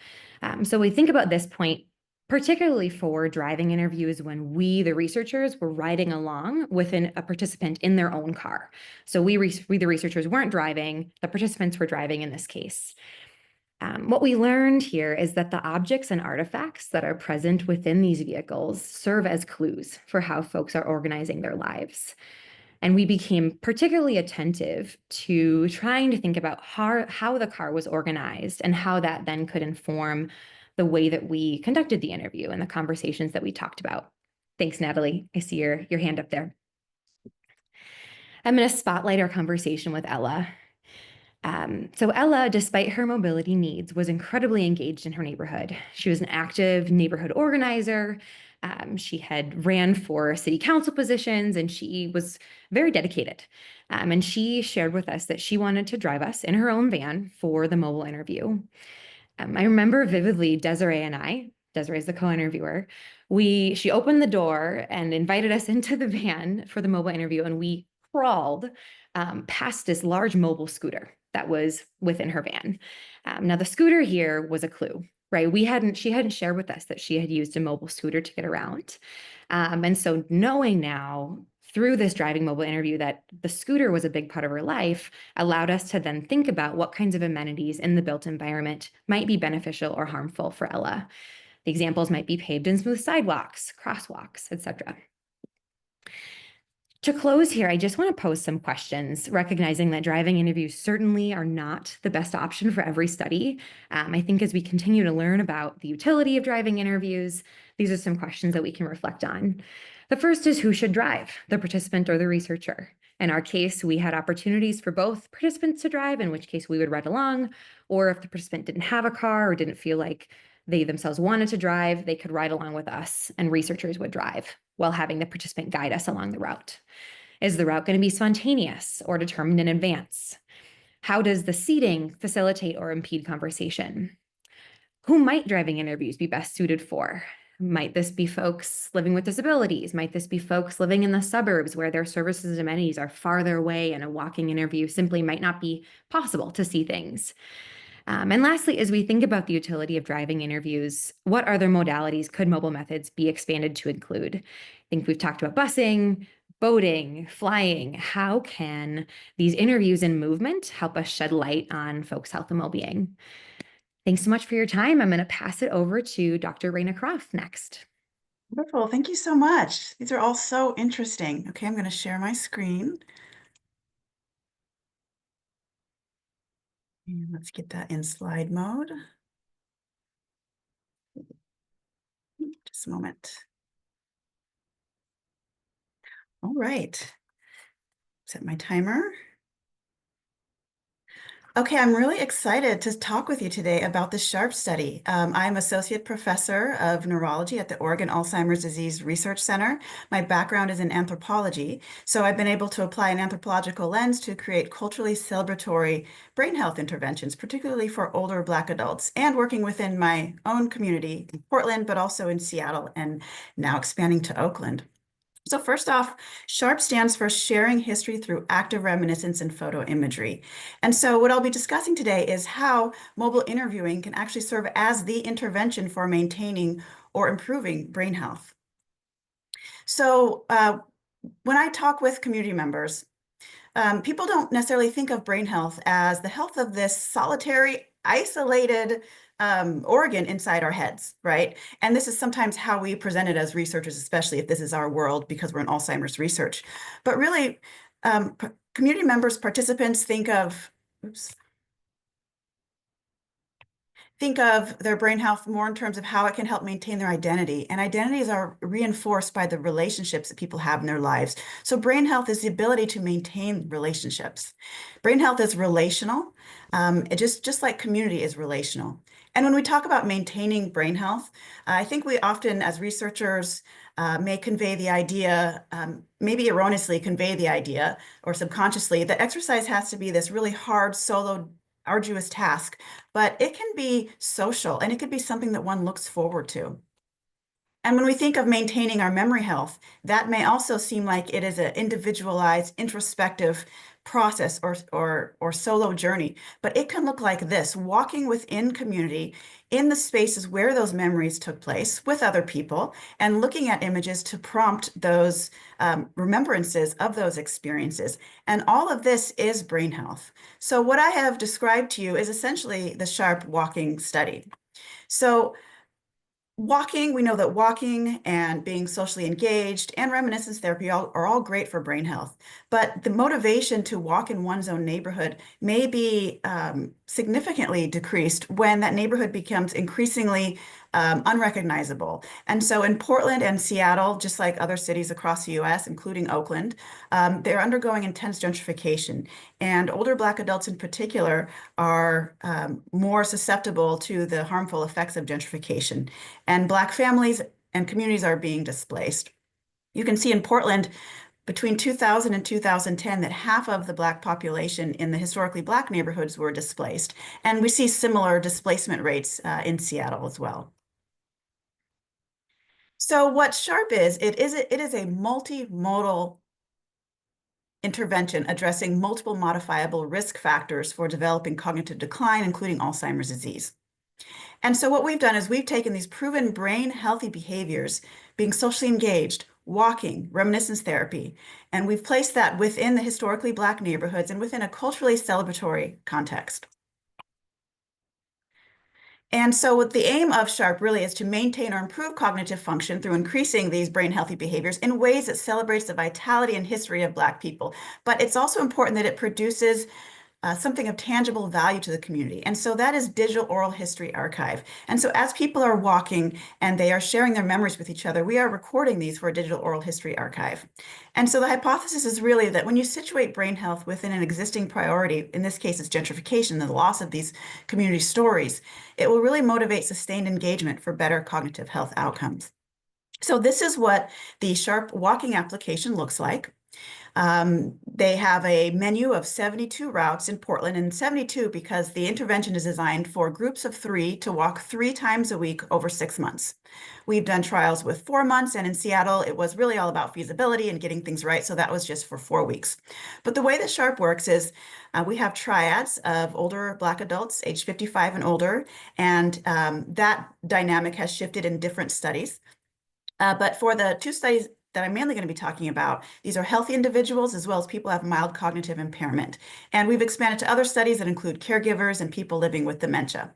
Speaker 3: So we think about this point, particularly for driving interviews when we, the researchers, were riding along with a participant in their own car. So we, the researchers, weren't driving, the participants were driving in this case. What we learned here is that the objects and artifacts that are present within these vehicles serve as clues for how folks are organizing their lives. And we became particularly attentive to trying to think about how the car was organized and how that then could inform the way that we conducted the interview and the conversations that we talked about. Thanks, Natalie. I see your hand up there. I'm going to spotlight our conversation with Ella. So Ella, despite her mobility needs, was incredibly engaged in her neighborhood. She was an active neighborhood organizer. She had ran for city council positions, and she was very dedicated. And she shared with us that she wanted to drive us in her own van for the mobile interview. I remember vividly Desiree and I, Desiree is the co-interviewer, she opened the door and invited us into the van for the mobile interview, and we crawled past this large mobile scooter that was within her van. Now the scooter here was a clue, right? She hadn't shared with us that she had used a mobile scooter to get around. And so knowing now through this driving mobile interview that the scooter was a big part of her life allowed us to then think about what kinds of amenities in the built environment might be beneficial or harmful for Ella. The examples might be paved and smooth sidewalks, crosswalks, etc. To close here, I just want to pose some questions, recognizing that driving interviews certainly are not the best option for every study. I think as we continue to learn about the utility of driving interviews, these are some questions that we can reflect on. The first is who should drive, the participant or the researcher? In our case, we had opportunities for both participants to drive, in which case we would ride along, or if the participant didn't have a car or didn't feel like they themselves wanted to drive, they could ride along with us, and researchers would drive while having the participant guide us along the route. Is the route going to be spontaneous or determined in advance? How does the seating facilitate or impede conversation? Who might driving interviews be best suited for? Might this be folks living with disabilities? Might this be folks living in the suburbs where their services and amenities are farther away and a walking interview simply might not be possible to see things? And lastly, as we think about the utility of driving interviews, what other modalities could mobile methods be expanded to include? I think we've talked about busing, boating, flying. How can these interviews and movement help us shed light on folks' health and well-being? Thanks so much for your time. I'm going to pass it over to Dr. Raina Croft next.
Speaker 4: Wonderful. Thank you so much. These are all so interesting. Okay, I'm going to share my screen. And let's get that in slide mode. Just a moment. All right. Set my timer. Okay, I'm really excited to talk with you today about the SHARP study. I'm Associate Professor of Neurology at the Oregon Alzheimer's Disease Research Center. My background is in anthropology, so I've been able to apply an anthropological lens to create culturally celebratory brain health interventions, particularly for older Black adults, and working within my own community in Portland, but also in Seattle, and now expanding to Oakland. So first off, SHARP stands for Sharing History Through Active Reminiscence and Photo Imagery. And so what I'll be discussing today is how mobile interviewing can actually serve as the intervention for maintaining or improving brain health. So when I talk with community members, people don't necessarily think of brain health as the health of this solitary, isolated organ inside our heads, right? And this is sometimes how we present it as researchers, especially if this is our world because we're in Alzheimer's research. But really, community members, participants think of their brain health more in terms of how it can help maintain their identity. And identities are reinforced by the relationships that people have in their lives. So brain health is the ability to maintain relationships. Brain health is relational, just like community is relational. And when we talk about maintaining brain health, I think we often, as researchers, may convey the idea, maybe erroneously convey the idea, or subconsciously, that exercise has to be this really hard, solo, arduous task, but it can be social and it could be something that one looks forward to. And when we think of maintaining our memory health, that may also seem like it is an individualized, introspective process or solo journey, but it can look like this: walking within community in the spaces where those memories took place with other people and looking at images to prompt those remembrances of those experiences. And all of this is brain health. So what I have described to you is essentially the SHARP walking study. So walking, we know that walking and being socially engaged and reminiscence therapy are all great for brain health, but the motivation to walk in one's own neighborhood may be significantly decreased when that neighborhood becomes increasingly unrecognizable. And so in Portland and Seattle, just like other cities across the US, including Oakland, they're undergoing intense gentrification. And older Black adults in particular are more susceptible to the harmful effects of gentrification. And Black families and communities are being displaced. You can see in Portland, between 2000 and 2010, that half of the Black population in the historically Black neighborhoods were displaced. And we see similar displacement rates in Seattle as well. So what SHARP is, it is a multimodal intervention addressing multiple modifiable risk factors for developing cognitive decline, including Alzheimer's disease. And so what we've done is we've taken these proven brain healthy behaviors, being socially engaged, walking, reminiscence therapy, and we've placed that within the historically Black neighborhoods and within a culturally celebratory context. And so what the aim of SHARP really is to maintain or improve cognitive function through increasing these brain healthy behaviors in ways that celebrates the vitality and history of Black people. But it's also important that it produces something of tangible value to the community. And so that is digital oral history archive. And so as people are walking and they are sharing their memories with each other, we are recording these for a digital oral history archive. And so the hypothesis is really that when you situate brain health within an existing priority, in this case, it's gentrification, the loss of these community stories, it will really motivate sustained engagement for better cognitive health outcomes. So this is what the SHARP walking application looks like. They have a menu of 72 routes in Portland, and 72 because the intervention is designed for groups of 3 to walk 3 times a week over 6 months. We've done trials with 4 months, and in Seattle, it was really all about feasibility and getting things right, so that was just for 4 weeks. But the way that SHARP works is we have triads of older Black adults, age 55 and older, and that dynamic has shifted in different studies. But for the 2 studies that I'm mainly going to be talking about, these are healthy individuals as well as people who have mild cognitive impairment. And we've expanded to other studies that include caregivers and people living with dementia.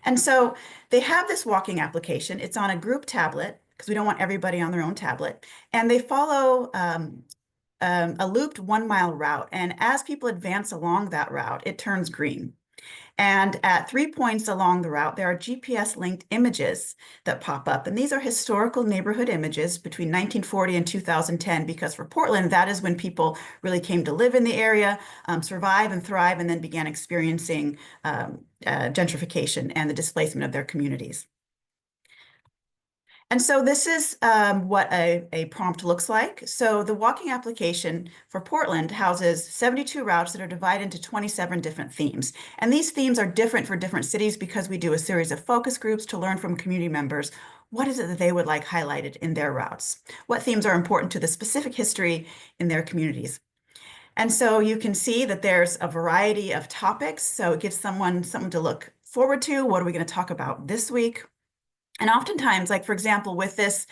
Speaker 4: And so they have this walking application. It's on a group tablet because we don't want everybody on their own tablet. And they follow a looped 1-mile route. And as people advance along that route, it turns green. And at 3 points along the route, there are GPS-linked images that pop up. And these are historical neighborhood images between 1940 and 2010, because for Portland, that is when people really came to live in the area, survive and thrive, and then began experiencing gentrification and the displacement of their communities. And so this is what a prompt looks like. So the walking application for Portland houses 72 routes that are divided into 27 different themes. And these themes are different for different cities because we do a series of focus groups to learn from community members what is it that they would like highlighted in their routes? What themes are important to the specific history in their communities? And so you can see that there's a variety of topics. So it gives someone something to look forward to. What are we going to talk about this week? And oftentimes, like for example, with this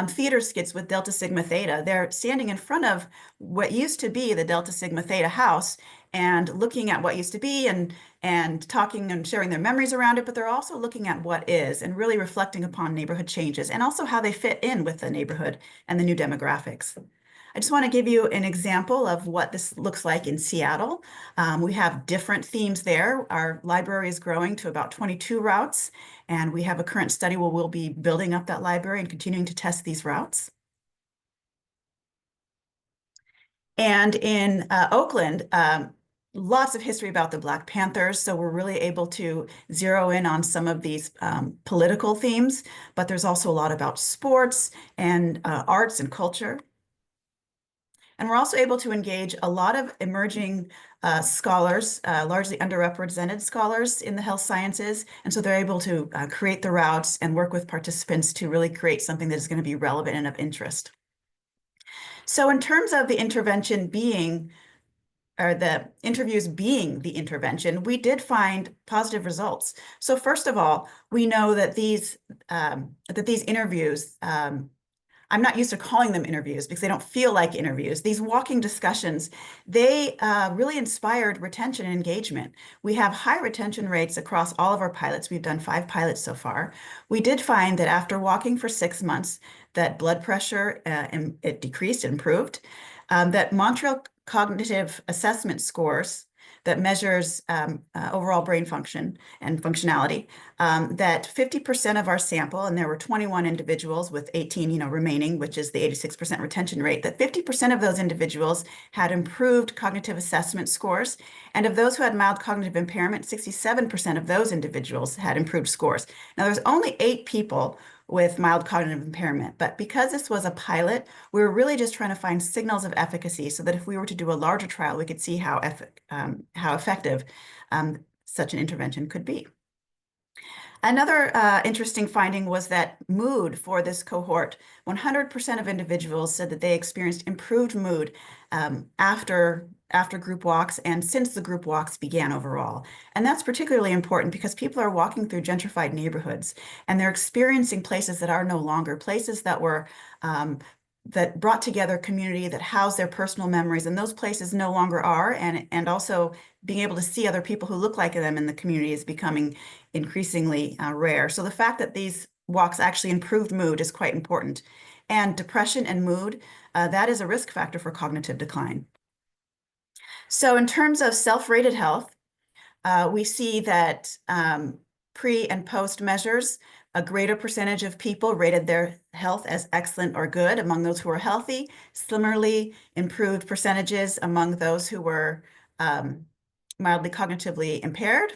Speaker 4: theater skits with Delta Sigma Theta, they're standing in front of what used to be the Delta Sigma Theta house and looking at what used to be and talking and sharing their memories around it, but they're also looking at what is and really reflecting upon neighborhood changes and also how they fit in with the neighborhood and the new demographics. I just want to give you an example of what this looks like in Seattle. We have different themes there. Our library is growing to about 22 routes, and we have a current study where we'll be building up that library and continuing to test these routes. And in Oakland, lots of history about the Black Panthers, so we're really able to zero in on some of these political themes, but there's also a lot about sports and arts and culture. And we're also able to engage a lot of emerging scholars, largely underrepresented scholars in the health sciences. And so they're able to create the routes and work with participants to really create something that is going to be relevant and of interest. So in terms of the intervention being, or the interviews being the intervention, we did find positive results. So first of all, we know that these interviews, I'm not used to calling them interviews because they don't feel like interviews. These walking discussions, they really inspired retention and engagement. We have high retention rates across all of our pilots. We've done 5 pilots so far. We did find that after walking for 6 months, that blood pressure, it decreased, improved, that Montreal Cognitive Assessment scores that measures overall brain function and functionality, that 50% of our sample, and there were 21 individuals with 18, remaining, which is the 86% retention rate, that 50% of those individuals had improved cognitive assessment scores. And of those who had mild cognitive impairment, 67% of those individuals had improved scores. Now, there's only 8 people with mild cognitive impairment, but because this was a pilot, we were really just trying to find signals of efficacy so that if we were to do a larger trial, we could see how effective such an intervention could be. Another interesting finding was that mood for this cohort, 100% of individuals said that they experienced improved mood after group walks and since the group walks began overall. And that's particularly important because people are walking through gentrified neighborhoods and they're experiencing places that are no longer places that were that brought together community, that house their personal memories, and those places no longer are. And also being able to see other people who look like them in the community is becoming increasingly rare. So the fact that these walks actually improved mood is quite important. And depression and mood, that is a risk factor for cognitive decline. So in terms of self-rated health, we see that pre and post measures, a greater percentage of people rated their health as excellent or good among those who were healthy. Similarly, improved percentages among those who were mildly cognitively impaired.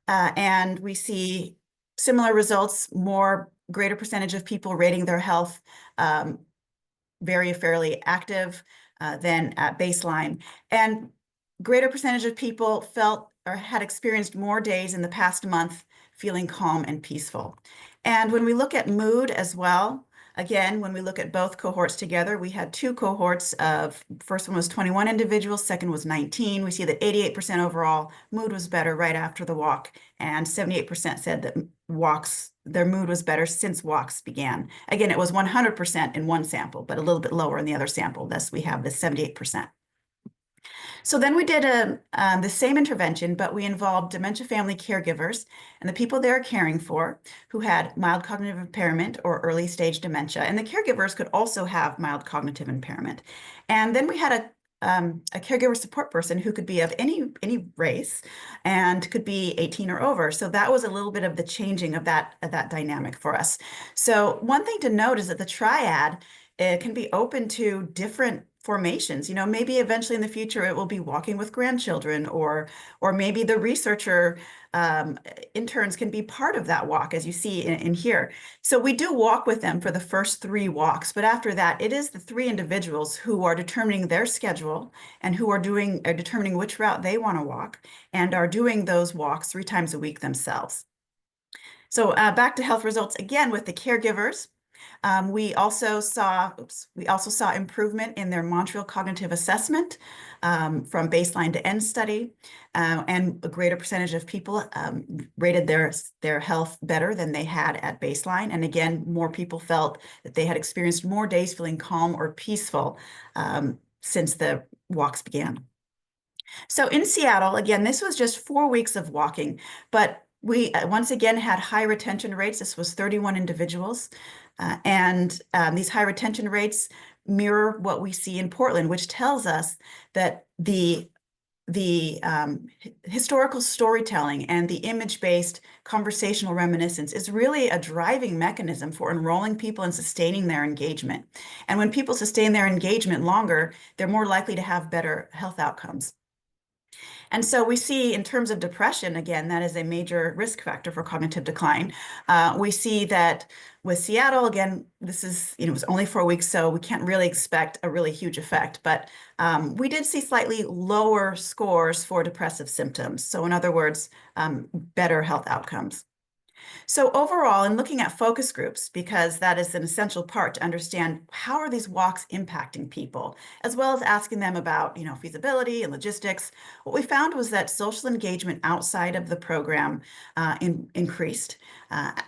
Speaker 4: And we see similar results, greater percentage of people rating their health very fairly active than at baseline. And greater percentage of people felt or had experienced more days in the past month feeling calm and peaceful. And when we look at mood as well, again, when we look at both cohorts together, we had 2 cohorts of, first one was 21 individuals, second was 19. We see that 88% overall mood was better right after the walk, and 78% said that their mood was better since walks began. Again, it was 100% in one sample, but a little bit lower in the other sample. Thus, we have the 78%. So then we did the same intervention, but we involved dementia family caregivers and the people they are caring for who had mild cognitive impairment or early stage dementia. And the caregivers could also have mild cognitive impairment. And then we had a caregiver support person who could be of any race and could be 18 or over. So that was a little bit of the changing of that dynamic for us. So one thing to note is that the triad can be open to different formations. Maybe eventually in the future it will be walking with grandchildren, or maybe the researcher interns can be part of that walk, as you see in here. So we do walk with them for the first 3 walks, but after that, it is the 3 individuals who are determining their schedule and who are determining which route they want to walk and are doing those walks 3 times a week themselves. So back to health results again with the caregivers. We also saw improvement in their Montreal Cognitive Assessment from baseline to end study, and a greater percentage of people rated their health better than they had at baseline. And again, more people felt that they had experienced more days feeling calm or peaceful since the walks began. So in Seattle, again, this was just 4 weeks of walking, but we once again had high retention rates. This was 31 individuals. And these high retention rates mirror what we see in Portland, which tells us that the historical storytelling and the image-based conversational reminiscence is really a driving mechanism for enrolling people and sustaining their engagement. And when people sustain their engagement longer, they're more likely to have better health outcomes. And so we see in terms of depression, again, that is a major risk factor for cognitive decline. We see that with Seattle, again, this is, it was only 4 weeks, so we can't really expect a really huge effect, but we did see slightly lower scores for depressive symptoms. So in other words, better health outcomes. So overall, in looking at focus groups, because that is an essential part to understand how are these walks impacting people, as well as asking them about, feasibility and logistics, what we found was that social engagement outside of the program increased,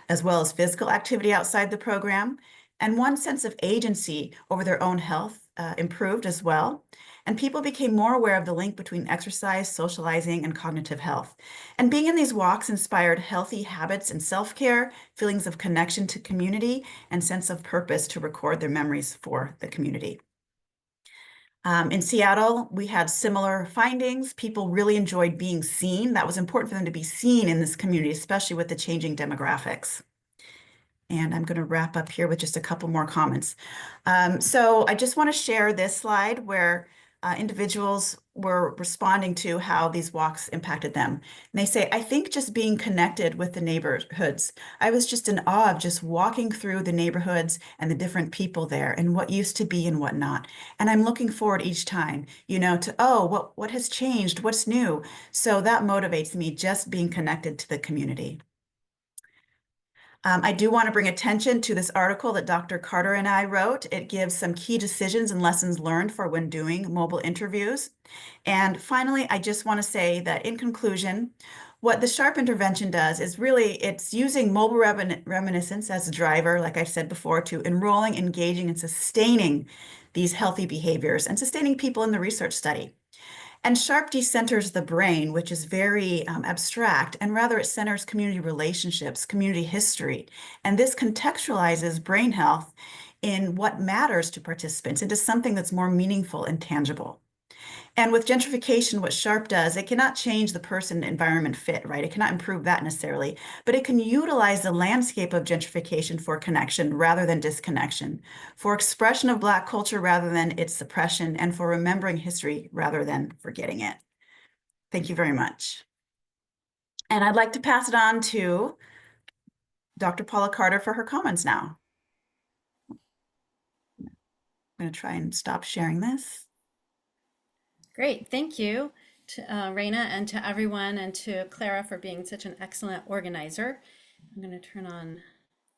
Speaker 4: as well as physical activity outside the program. And one sense of agency over their own health improved as well. And people became more aware of the link between exercise, socializing, and cognitive health. And being in these walks inspired healthy habits and self-care, feelings of connection to community, and sense of purpose to record their memories for the community. In Seattle, we had similar findings. People really enjoyed being seen. That was important for them to be seen in this community, especially with the changing demographics. And I'm going to wrap up here with just a couple more comments. So I just want to share this slide where individuals were responding to how these walks impacted them. And they say, I think just being connected with the neighborhoods, I was just in awe of just walking through the neighborhoods and the different people there and what used to be and what not. And I'm looking forward each time, you know, to, oh, what has changed? What's new? So that motivates me, just being connected to the community. I do want to bring attention to this article that Dr. Carter and I wrote. It gives some key decisions and lessons learned for when doing mobile interviews. And finally, I just want to say that in conclusion, what the SHARP intervention does is really, it's using mobile reminiscence as a driver, like I said before, to enrolling, engaging, and sustaining these healthy behaviors and sustaining people in the research study. And SHARP decenters the brain, which is very abstract, and rather it centers community relationships, community history. And this contextualizes brain health in what matters to participants into something that's more meaningful and tangible. And with gentrification, what SHARP does, it cannot change the person environment fit, right? It cannot improve that necessarily, but it can utilize the landscape of gentrification for connection rather than disconnection, for expression of Black culture rather than its suppression, and for remembering history rather than forgetting it. Thank you very much. And I'd like to pass it on to Dr. Paula Carter for her comments now. I'm going to try and stop sharing this.
Speaker 5: Great, thank you to Raina and to everyone, and to Clara for being such an excellent organizer. I'm going to turn on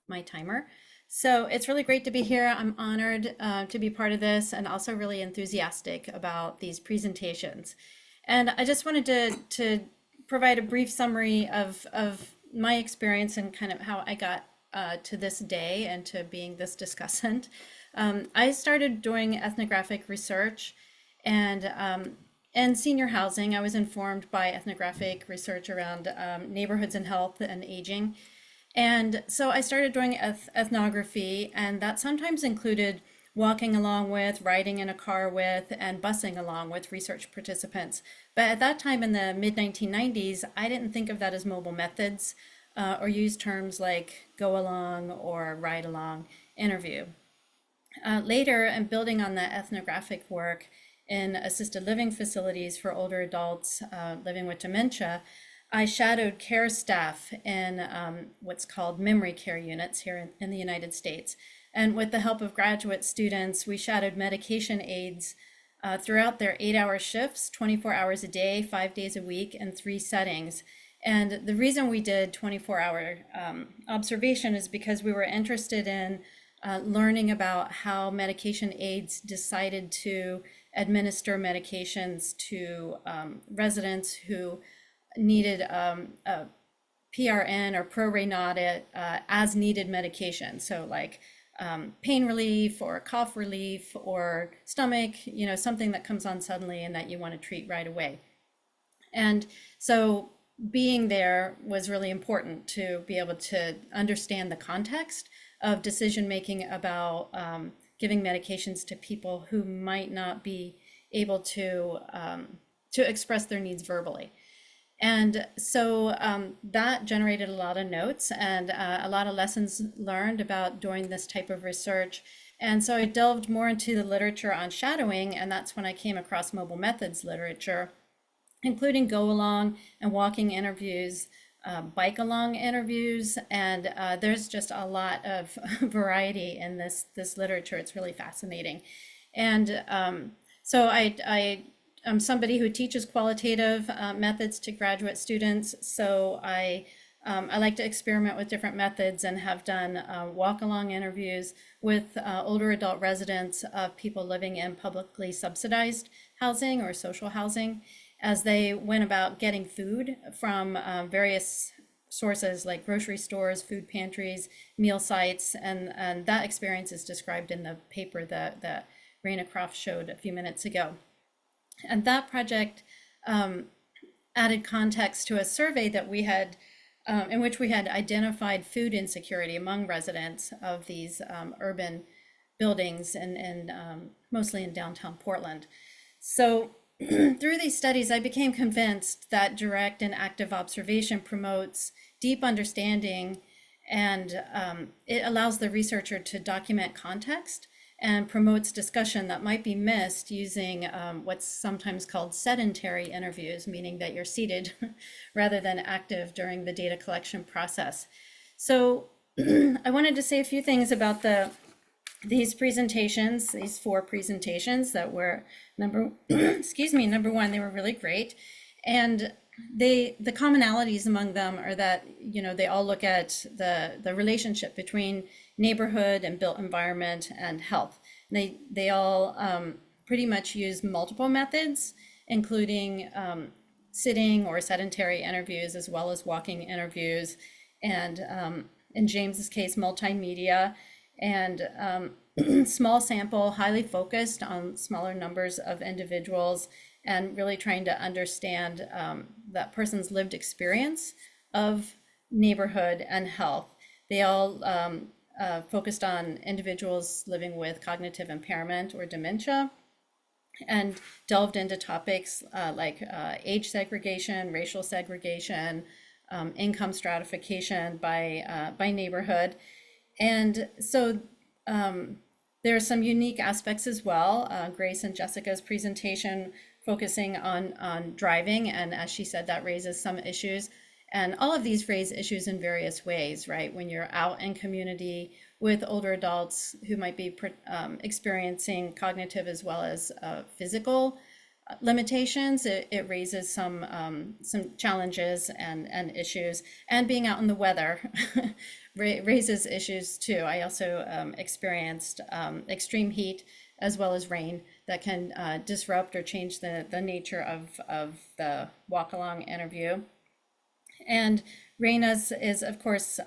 Speaker 5: my timer. So it's really great to be here. I'm honored to be part of this, and also really enthusiastic about these presentations. And I just wanted to provide a brief summary of my experience and kind of how I got to this day and to being this discussant. I started doing ethnographic research and senior housing. I was informed by ethnographic research around neighborhoods and health and aging. And so I started doing ethnography, and that sometimes included walking along with, riding in a car with, and busing along with research participants. But at that time in the mid-1990s, I didn't think of that as mobile methods or use terms like go along or ride along interview. Later, and building on that ethnographic work in assisted living facilities for older adults living with dementia, I shadowed care staff in what's called memory care units here in the United States. And with the help of graduate students, we shadowed medication aides throughout their 8-hour shifts, 24 hours a day, 5 days a week, in 3 settings. And the reason we did 24-hour observation is because we were interested in learning about how medication aides decided to administer medications to residents who needed a PRN or prorate as needed medication. So like pain relief or cough relief or stomach, you know, something that comes on suddenly and that you want to treat right away. And so being there was really important to be able to understand the context of decision making about giving medications to people who might not be able to express their needs verbally. And so that generated a lot of notes and a lot of lessons learned about doing this type of research. And so I delved more into the literature on shadowing, and that's when I came across mobile methods literature, including go along and walking interviews, bike along interviews, and there's just a lot of variety in this literature. It's really fascinating. And so I'm somebody who teaches qualitative methods to graduate students. So I like to experiment with different methods and have done walk-along interviews with older adult residents of people living in publicly subsidized housing or social housing, as they went about getting food from various sources like grocery stores, food pantries, meal sites, and that experience is described in the paper that Raina Croft showed a few minutes ago. And that project added context to a survey that we had, in which we had identified food insecurity among residents of these urban buildings and mostly in downtown Portland. So through these studies, I became convinced that direct and active observation promotes deep understanding, and it allows the researcher to document context and promotes discussion that might be missed using what's sometimes called sedentary interviews, meaning that you're seated rather than active during the data collection process. So I wanted to say a few things about these presentations, these 4 presentations that were number one, they were really great. And the commonalities among them are that, you know, they all look at the relationship between neighborhood and built environment and health. And they all pretty much use multiple methods, including sitting or sedentary interviews, as well as walking interviews, and in James's case, multimedia, and small sample, highly focused on smaller numbers of individuals, and really trying to understand that person's lived experience of neighborhood and health. They all focused on individuals living with cognitive impairment or dementia, and delved into topics like age segregation, racial segregation, income stratification by neighborhood. And so there are some unique aspects as well. Grace and Jessica's presentation focusing on driving, and as she said, that raises some issues. And all of these raise issues in various ways, right? When you're out in community with older adults who might be experiencing cognitive as well as physical limitations, it raises some challenges and issues. And being out in the weather raises issues too. I also experienced extreme heat as well as rain that can disrupt or change the nature of the walk-along interview. And RAINA's is, of course,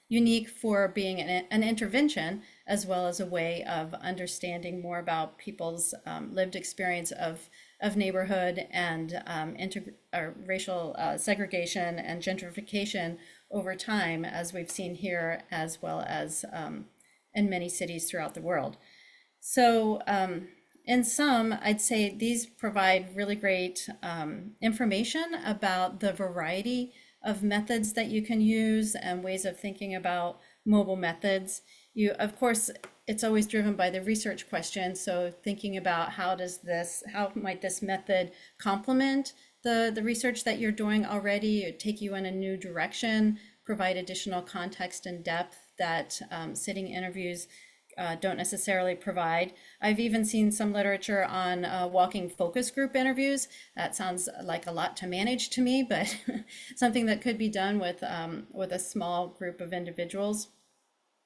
Speaker 5: unique for being an intervention, as well as a way of understanding more about people's lived experience of neighborhood and racial segregation and gentrification over time, as we've seen here, as well as in many cities throughout the world. So in sum, I'd say these provide really great information about the variety of methods that you can use and ways of thinking about mobile methods. Of course, it's always driven by the research question. So thinking about how might this method complement the research that you're doing already, or take you in a new direction, provide additional context and depth that sitting interviews don't necessarily provide. I've even seen some literature on walking focus group interviews. That sounds like a lot to manage to me, but something that could be done with a small group of individuals.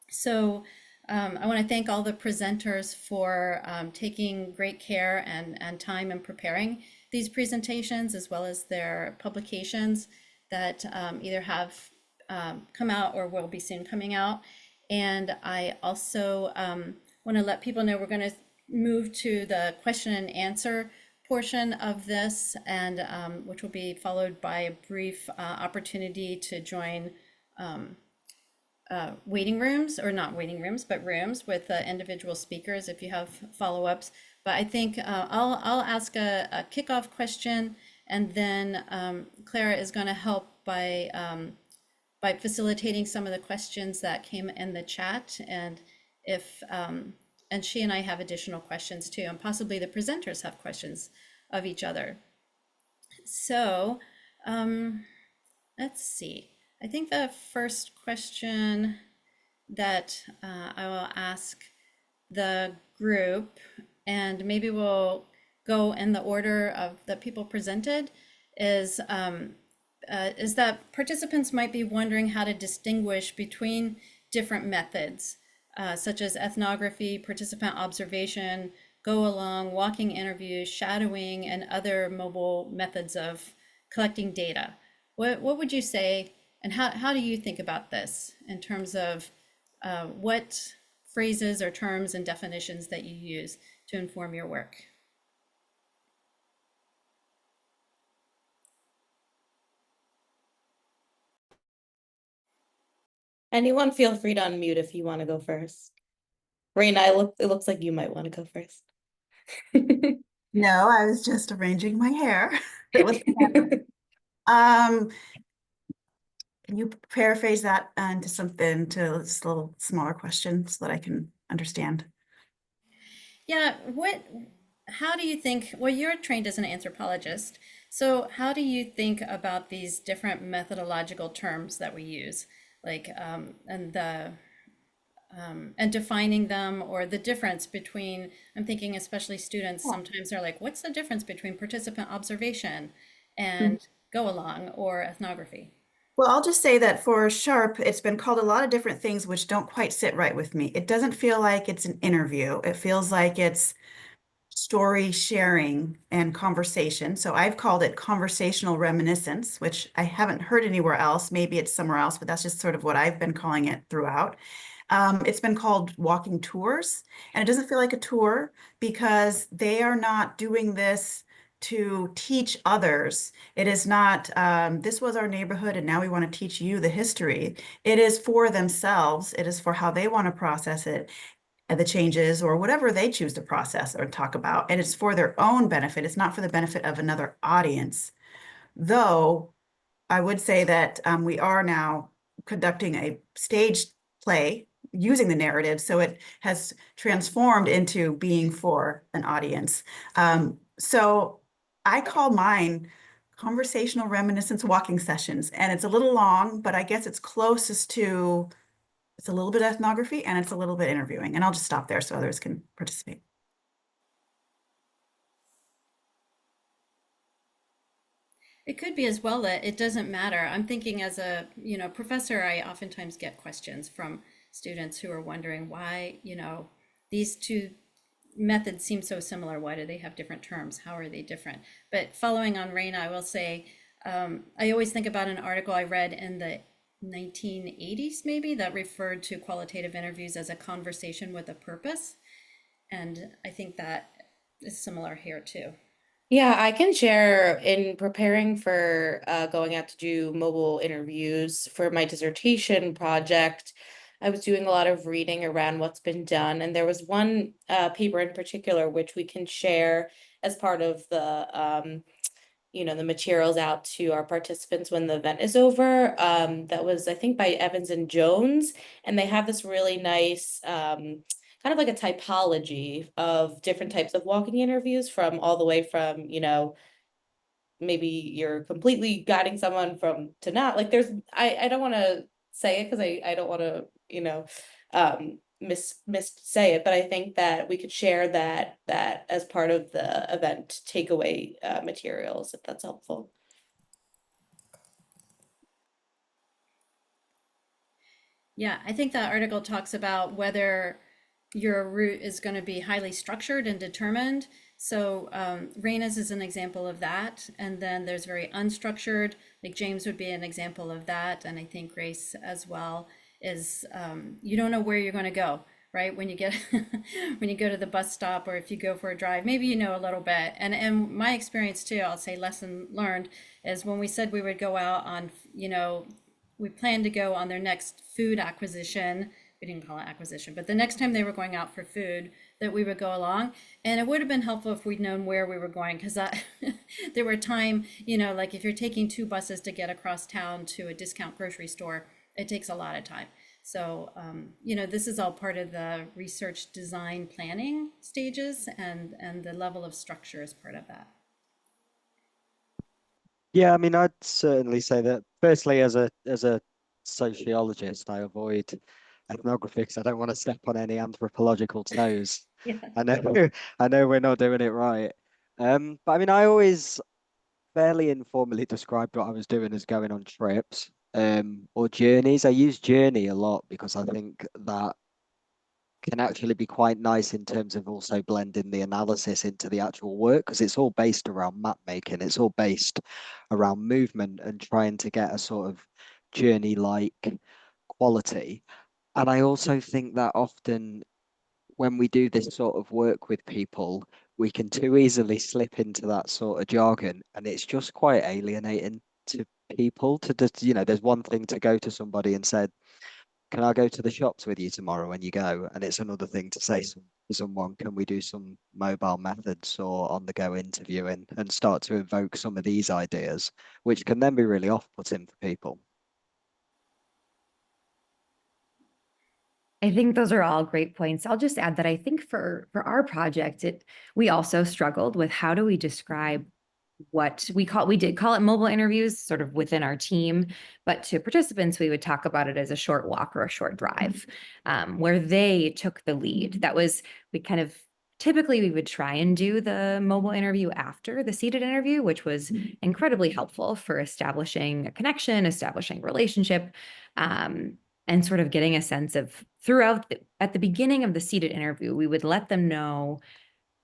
Speaker 5: So I want to thank all the presenters for taking great care and time in preparing these presentations, as well as their publications that either have come out or will be soon coming out. And I also want to let people know we're going to move to the question and answer portion of this, and which will be followed by a brief opportunity to join waiting rooms, or not waiting rooms, but rooms with individual speakers if you have follow-ups. But I think I'll ask a kickoff question, and then Clara is going to help by facilitating some of the questions that came in the chat, and and she and I have additional questions too, and possibly the presenters have questions of each other. So let's see. I think the first question that I will ask the group, and maybe we'll go in the order of the people presented, is that participants might be wondering how to distinguish between different methods, such as ethnography, participant observation, go along, walking interviews, shadowing, and other mobile methods of collecting data. What would you say, and how do you think about this in terms of what phrases or terms and definitions that you use to inform your work?
Speaker 1: Anyone feel free to unmute if you want to go first. Raina, it looks like you might want to go first.
Speaker 4: No, I was just arranging my hair. That was um, can you paraphrase that into something to just a little smaller question so that I can understand?
Speaker 5: Yeah, how do you think, well, you're trained as an anthropologist, so how do you think about these different methodological terms that we use, like, and defining them, or the difference between, I'm thinking especially students sometimes are like, what's the difference between participant observation and go along or ethnography?
Speaker 4: Well, I'll just say that for Sharp, it's been called a lot of different things which don't quite sit right with me. It doesn't feel like it's an interview. It feels like it's story sharing and conversation. So I've called it conversational reminiscence, which I haven't heard anywhere else. Maybe it's somewhere else, but that's just sort of what I've been calling it throughout. It's been called walking tours, and it doesn't feel like a tour because they are not doing this to teach others. It is not, this was our neighborhood, and now we want to teach you the history. It is for themselves. It is for how they want to process it, and the changes, or whatever they choose to process or talk about. And it's for their own benefit. It's not for the benefit of another audience. Though I would say that we are now conducting a stage play using the narrative, so it has transformed into being for an audience. So I call mine conversational reminiscence walking sessions, and it's a little long, but I guess it's closest to, it's a little bit ethnography and it's a little bit interviewing. And I'll just stop there so others can participate.
Speaker 5: It could be as well that it doesn't matter. I'm thinking as a, professor, I oftentimes get questions from students who are wondering why, these two methods seem so similar. Why do they have different terms? How are they different? But following on Raina, I will say, I always think about an article I read in the 1980s, maybe, that referred to qualitative interviews as a conversation with a purpose. And I think that is similar here too.
Speaker 1: Yeah, I can share in preparing for going out to do mobile interviews for my dissertation project. I was doing a lot of reading around what's been done, and there was one paper in particular which we can share as part of the materials out to our participants when the event is over. That was, I think, by Evans and Jones, and they have this really nice kind of like a typology of different types of walking interviews, from all the way from, maybe you're completely guiding someone from to not, like, I don't want to say it because I don't want to, miss say it, but I think that we could share that as part of the event takeaway materials, if that's helpful.
Speaker 5: Yeah, I think that article talks about whether your route is going to be highly structured and determined. So Raina's is an example of that. And then there's very unstructured, like James would be an example of that. And I think Grace as well is, you don't know where you're going to go, right? When you get, when you go to the bus stop, or if you go for a drive, maybe you know a little bit. And my experience too, I'll say lesson learned, is when we said we would go out on, we planned to go on their next food acquisition. We didn't call it acquisition, but the next time they were going out for food, that we would go along. And it would have been helpful if we'd known where we were going, because there were time, like if you're taking 2 buses to get across town to a discount grocery store, it takes a lot of time. So, this is all part of the research design planning stages, and the level of structure is part of that.
Speaker 2: Yeah, I mean, I'd certainly say that firstly, as a sociologist, I avoid ethnography because I don't want to step on any anthropological toes.
Speaker 5: Yeah.
Speaker 2: I know I know we're not doing it right. But I mean, I always fairly informally described what I was doing as going on trips, or journeys. I use journey a lot because I think that can actually be quite nice in terms of also blending the analysis into the actual work, because it's all based around map making. It's all based around movement and trying to get a sort of journey-like quality. And I also think that often when we do this sort of work with people, we can too easily slip into that sort of jargon, and it's just quite alienating to people to just, there's one thing to go to somebody and say, can I go to the shops with you tomorrow when you go? And it's another thing to say to someone, can we do some mobile methods or on-the-go interviewing, and start to evoke some of these ideas, which can then be really off-putting for people.
Speaker 3: I think those are all great points. I'll just add that I think for our project, we also struggled with how do we describe what we did call it mobile interviews sort of within our team, but to participants, we would talk about it as a short walk or a short drive, where they took the lead. That was, typically we would try and do the mobile interview after the seated interview, which was incredibly helpful for establishing a connection, establishing a relationship, and sort of getting a sense of at the beginning of the seated interview, we would let them know.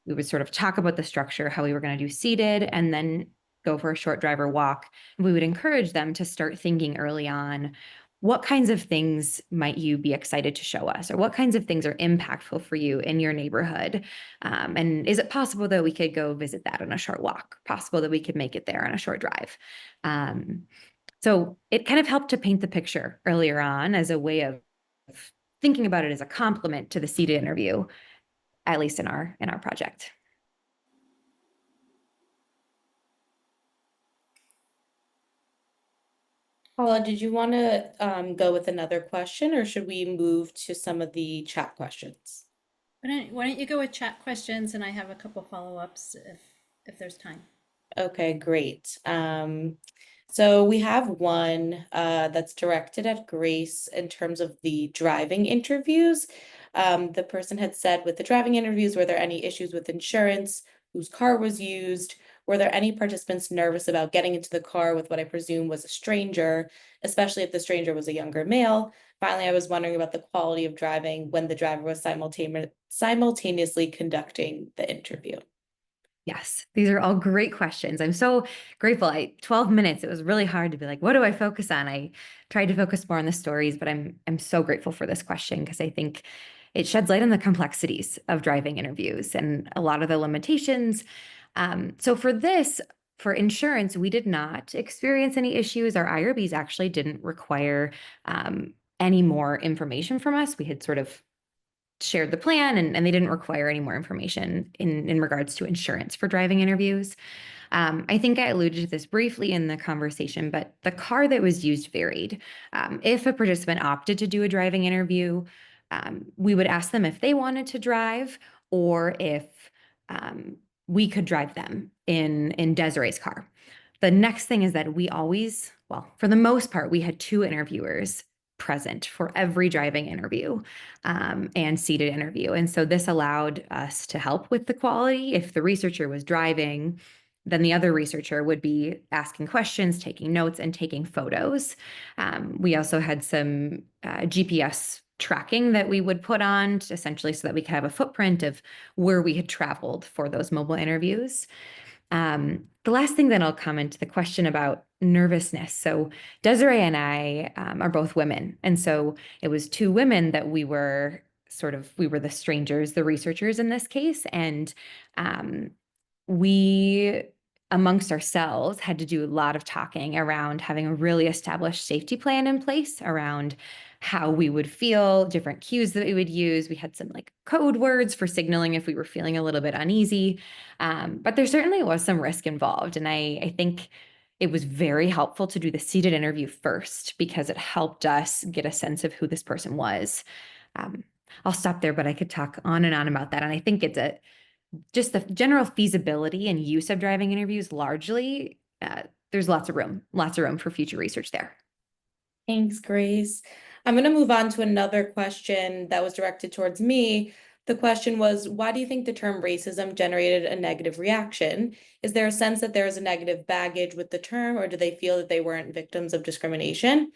Speaker 3: We would sort of talk about the structure, how we were going to do seated, and then go for a short drive or walk. We would encourage them to start thinking early on, what kinds of things might you be excited to show us? Or what kinds of things are impactful for you in your neighborhood? And is it possible that we could go visit that on a short walk? Possible that we could make it there on a short drive? So it kind of helped to paint the picture earlier on as a way of thinking about it as a complement to the seated interview, at least in our project.
Speaker 1: Paula, did you want to go with another question, or should we move to some of the chat questions?
Speaker 5: Why don't you go with chat questions, and I have a couple follow-ups if there's time.
Speaker 1: Okay, great. So we have one that's directed at Grace in terms of the driving interviews. The person had said, with the driving interviews, were there any issues with insurance? Whose car was used? Were there any participants nervous about getting into the car with what I presume was a stranger, especially if the stranger was a younger male? Finally, I was wondering about the quality of driving when the driver was simultaneously conducting the interview.
Speaker 3: Yes, these are all great questions. I'm so grateful. 12 minutes, it was really hard to be like, what do I focus on? I tried to focus more on the stories, but I'm so grateful for this question because I think it sheds light on the complexities of driving interviews and a lot of the limitations. So for insurance, we did not experience any issues. Our IRBs actually didn't require any more information from us. We had sort of shared the plan and they didn't require any more information in regards to insurance for driving interviews. I think I alluded to this briefly in the conversation, but the car that was used varied. If a participant opted to do a driving interview, we would ask them if they wanted to drive or if we could drive them in Desiree's car. The next thing is that for the most part, we had 2 interviewers present for every driving interview and seated interview. And so this allowed us to help with the quality. If the researcher was driving, then the other researcher would be asking questions, taking notes, and taking photos. We also had some GPS tracking that we would put on essentially so that we could have a footprint of where we had traveled for those mobile interviews. The last thing that I'll comment to the question about nervousness. So Desiree and I are both women. And so it was 2 women that we were the strangers, the researchers in this case. And we, amongst ourselves, had to do a lot of talking around having a really established safety plan in place around how we would feel, different cues that we would use. We had some code words for signaling if we were feeling a little bit uneasy. But there certainly was some risk involved. And I think it was very helpful to do the seated interview first because it helped us get a sense of who this person was. I'll stop there, but I could talk on and on about that. And I think it's just the general feasibility and use of driving interviews largely, there's lots of room for future research there.
Speaker 1: Thanks, Grace. I'm going to move on to another question that was directed towards me. The question was, why do you think the term racism generated a negative reaction? Is there a sense that there is a negative baggage with the term, or do they feel that they weren't victims of discrimination?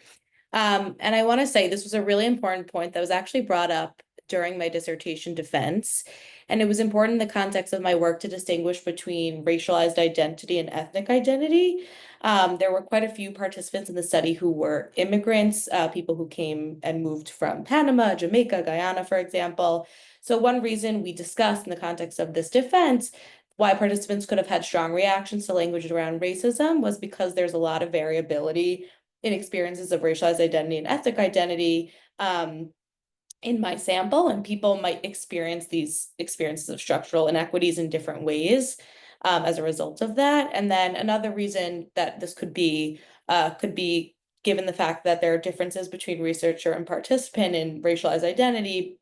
Speaker 1: And I want to say this was a really important point that was actually brought up during my dissertation defense. And it was important in the context of my work to distinguish between racialized identity and ethnic identity. There were quite a few participants in the study who were immigrants, people who came and moved from Panama, Jamaica, Guyana, for example. So one reason we discussed in the context of this defense why participants could have had strong reactions to language around racism was because there's a lot of variability in experiences of racialized identity and ethnic identity in my sample, and people might experience these experiences of structural inequities in different ways as a result of that. And then another reason that this could be given the fact that there are differences between researcher and participant in racialized identity.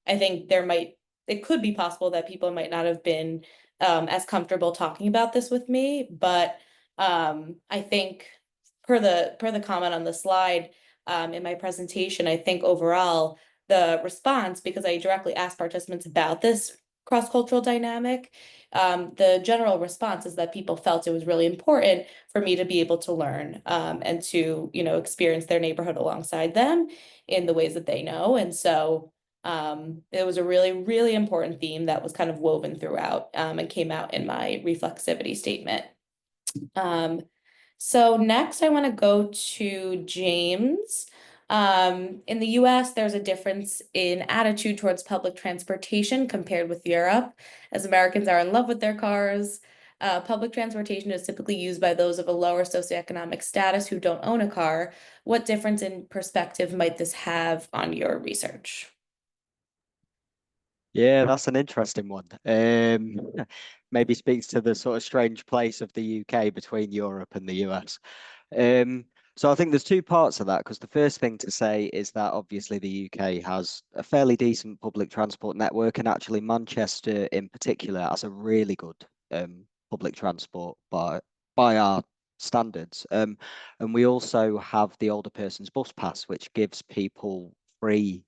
Speaker 1: I think it could be possible that people might not have been as comfortable talking about this with me, but I think per the comment on the slide in my presentation, I think overall the response, because I directly asked participants about this cross-cultural dynamic, the general response is that people felt it was really important for me to be able to learn and to, experience their neighborhood alongside them in the ways that they know. And so it was a really, really important theme that was kind of woven throughout and came out in my reflexivity statement. So next I want to go to James. In the US, there's a difference in attitude towards public transportation compared with Europe, as Americans are in love with their cars. Public transportation is typically used by those of a lower socioeconomic status who don't own a car. What difference in perspective might this have on your research?
Speaker 2: Yeah, that's an interesting one. Maybe speaks to the sort of strange place of the UK between Europe and the US. So I think there's two parts of that, because the first thing to say is that obviously the UK has a fairly decent public transport network, and actually Manchester in particular has a really good public transport by our standards. And we also have the older person's bus pass, which gives people free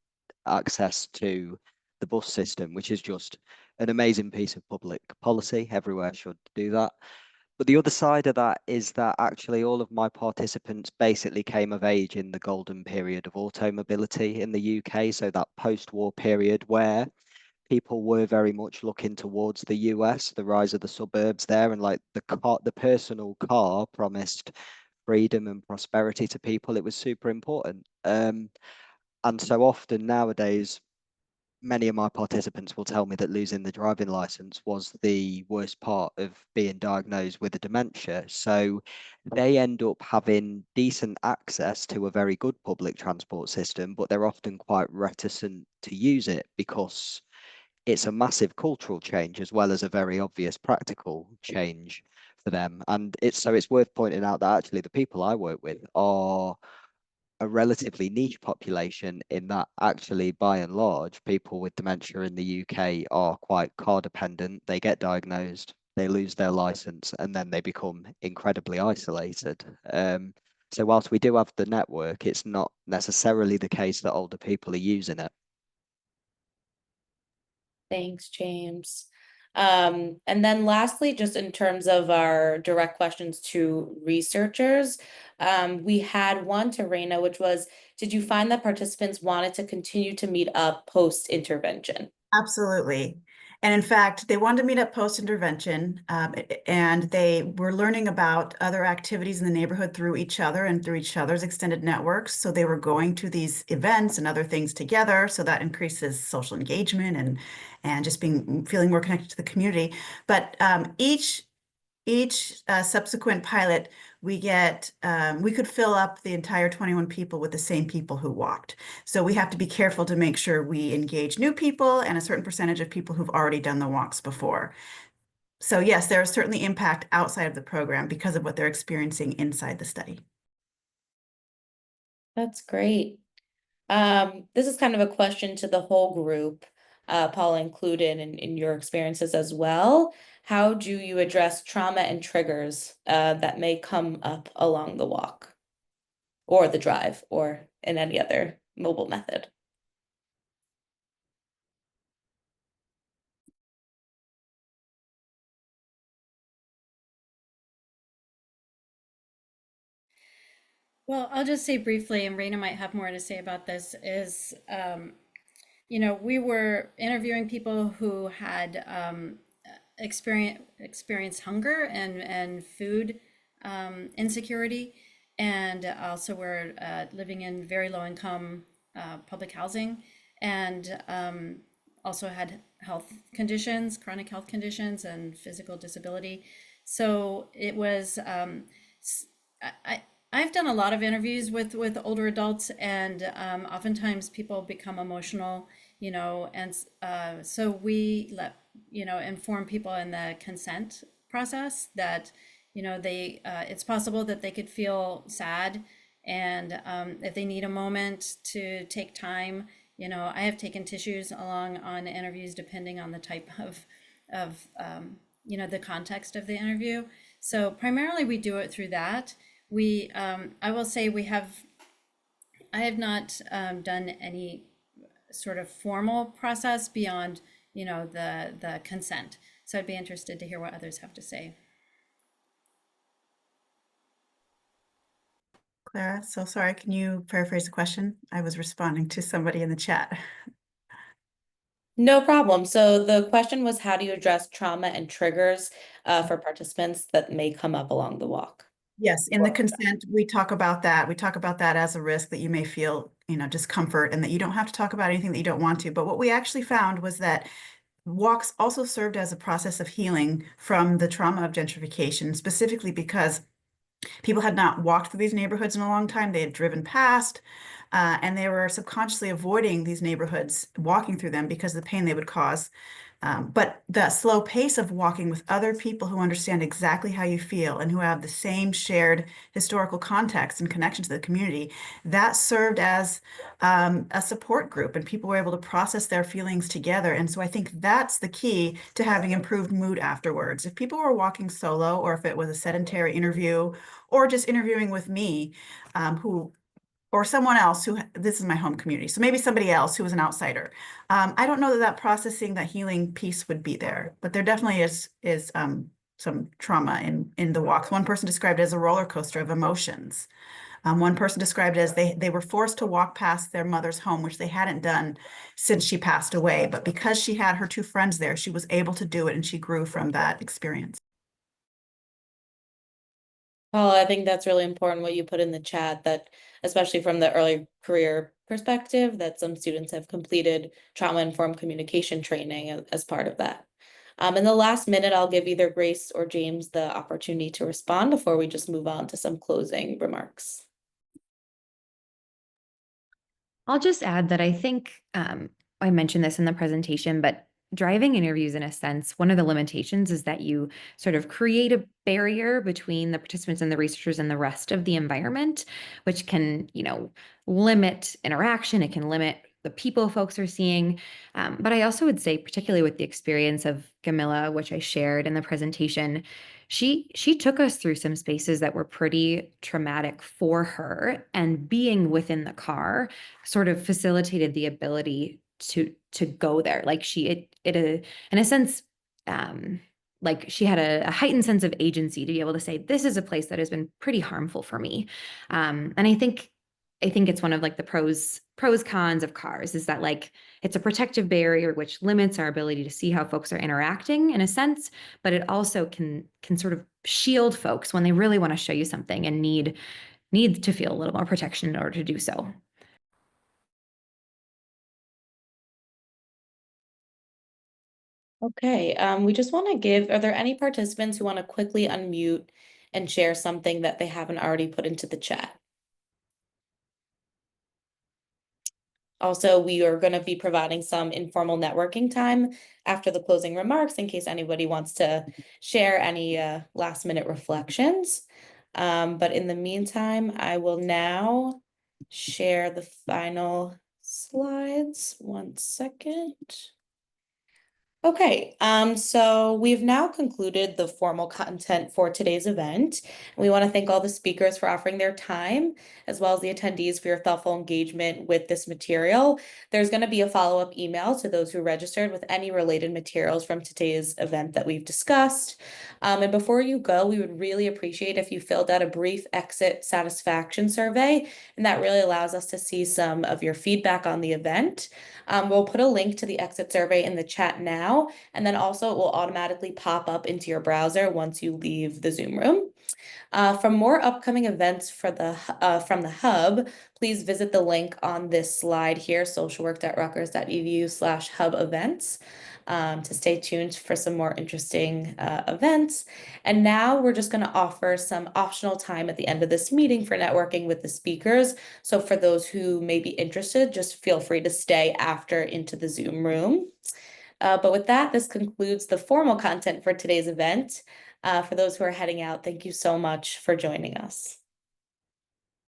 Speaker 2: access to the bus system, which is just an amazing piece of public policy. Everywhere should do that. But the other side of that is that actually all of my participants basically came of age in the golden period of automobility in the UK. So that post-war period where people were very much looking towards the US, the rise of the suburbs there, and like the personal car promised freedom and prosperity to people. It was super important. And so often nowadays, many of my participants will tell me that losing the driving license was the worst part of being diagnosed with a dementia. So they end up having decent access to a very good public transport system, but they're often quite reticent to use it because it's a massive cultural change as well as a very obvious practical change for them. And it's worth pointing out that actually the people I work with are a relatively niche population, in that actually by and large people with dementia in the UK are quite car dependent. They get diagnosed, they lose their license, and then they become incredibly isolated. So whilst we do have the network, it's not necessarily the case that older people are using it.
Speaker 1: Thanks, James. And then lastly, just in terms of our direct questions to researchers, we had one to Raina, which was, did you find that participants wanted to continue to meet up post-intervention?
Speaker 4: Absolutely. And in fact, they wanted to meet up post-intervention, and they were learning about other activities in the neighborhood through each other and through each other's extended networks. So they were going to these events and other things together. So that increases social engagement and just feeling more connected to the community. But each subsequent pilot, we could fill up the entire 21 people with the same people who walked. So we have to be careful to make sure we engage new people and a certain percentage of people who've already done the walks before. So yes, there is certainly impact outside of the program because of what they're experiencing inside the study.
Speaker 1: That's great. This is kind of a question to the whole group, Paula included in your experiences as well. How do you address trauma and triggers that may come up along the walk or the drive or in any other mobile method?
Speaker 5: Well, I'll just say briefly, and Raina might have more to say about this, is, we were interviewing people who had experienced hunger and food insecurity, and also were living in very low income public housing, and also had health conditions, chronic health conditions, and physical disability. So it was, I've done a lot of interviews with older adults, and oftentimes people become emotional, and so we let inform people in the consent process that they it's possible that they could feel sad, and if they need a moment to take time, I have taken tissues along on interviews depending on the type of the context of the interview. So primarily we do it through that. I will say I have not done any sort of formal process beyond, the consent. So I'd be interested to hear what others have to say.
Speaker 4: Clara, so sorry, can you paraphrase the question? I was responding to somebody in the chat.
Speaker 1: No problem. So the question was, how do you address trauma and triggers for participants that may come up along the walk?
Speaker 4: Yes, in the consent, we talk about that. We talk about that as a risk that you may feel, discomfort, and that you don't have to talk about anything that you don't want to. But what we actually found was that walks also served as a process of healing from the trauma of gentrification, specifically because people had not walked through these neighborhoods in a long time. They had driven past, and they were subconsciously avoiding these neighborhoods, walking through them because of the pain they would cause. But the slow pace of walking with other people who understand exactly how you feel and who have the same shared historical context and connection to the community, that served as a support group, and people were able to process their feelings together. And so I think that's the key to having improved mood afterwards. If people were walking solo, or if it was a sedentary interview, or just interviewing with me, or someone else this is my home community, so maybe somebody else who was an outsider. I don't know that processing, that healing piece would be there, but there definitely is some trauma in the walks. One person described it as a roller coaster of emotions. One person described it as they were forced to walk past their mother's home, which they hadn't done since she passed away. But because she had her two friends there, she was able to do it, and she grew from that experience.
Speaker 1: Paul, I think that's really important what you put in the chat, that especially from the early career perspective, that some students have completed trauma-informed communication training as part of that. In the last minute, I'll give either Grace or James the opportunity to respond before we just move on to some closing remarks.
Speaker 3: I'll just add that I think I mentioned this in the presentation, but driving interviews, in a sense, one of the limitations is that you sort of create a barrier between the participants and the researchers and the rest of the environment, which can, limit interaction. It can limit the people folks are seeing. But I also would say, particularly with the experience of Camilla, which I shared in the presentation, she took us through some spaces that were pretty traumatic for her, and being within the car sort of facilitated the ability to go there. Like in a sense, like she had a heightened sense of agency to be able to say, this is a place that has been pretty harmful for me. And I think it's one of like the pros cons of cars, is that like it's a protective barrier which limits our ability to see how folks are interacting in a sense, but it also can sort of shield folks when they really want to show you something and need to feel a little more protection in order to do so.
Speaker 1: Okay, we just want to are there any participants who want to quickly unmute and share something that they haven't already put into the chat? Also, we are going to be providing some informal networking time after the closing remarks in case anybody wants to share any last minute reflections. But in the meantime, I will now share the final slides. 1 second. Okay, so we've now concluded the formal content for today's event. We want to thank all the speakers for offering their time, as well as the attendees for your thoughtful engagement with this material. There's going to be a follow-up email to those who registered with any related materials from today's event that we've discussed. And before you go, we would really appreciate if you filled out a brief exit satisfaction survey, and that really allows us to see some of your feedback on the event. We'll put a link to the exit survey in the chat now. now, and then also it will automatically pop up into your browser once you leave the Zoom room. For more upcoming events from the Hub, please visit the link on this slide here, socialwork.rutgers.edu/hub events, to stay tuned for some more interesting events. And now we're just going to offer some optional time at the end of this meeting for networking with the speakers. So for those who may be interested, just feel free to stay after into the Zoom room. But with that, this concludes the formal content for today's event. For those who are heading out, thank you so much for joining us.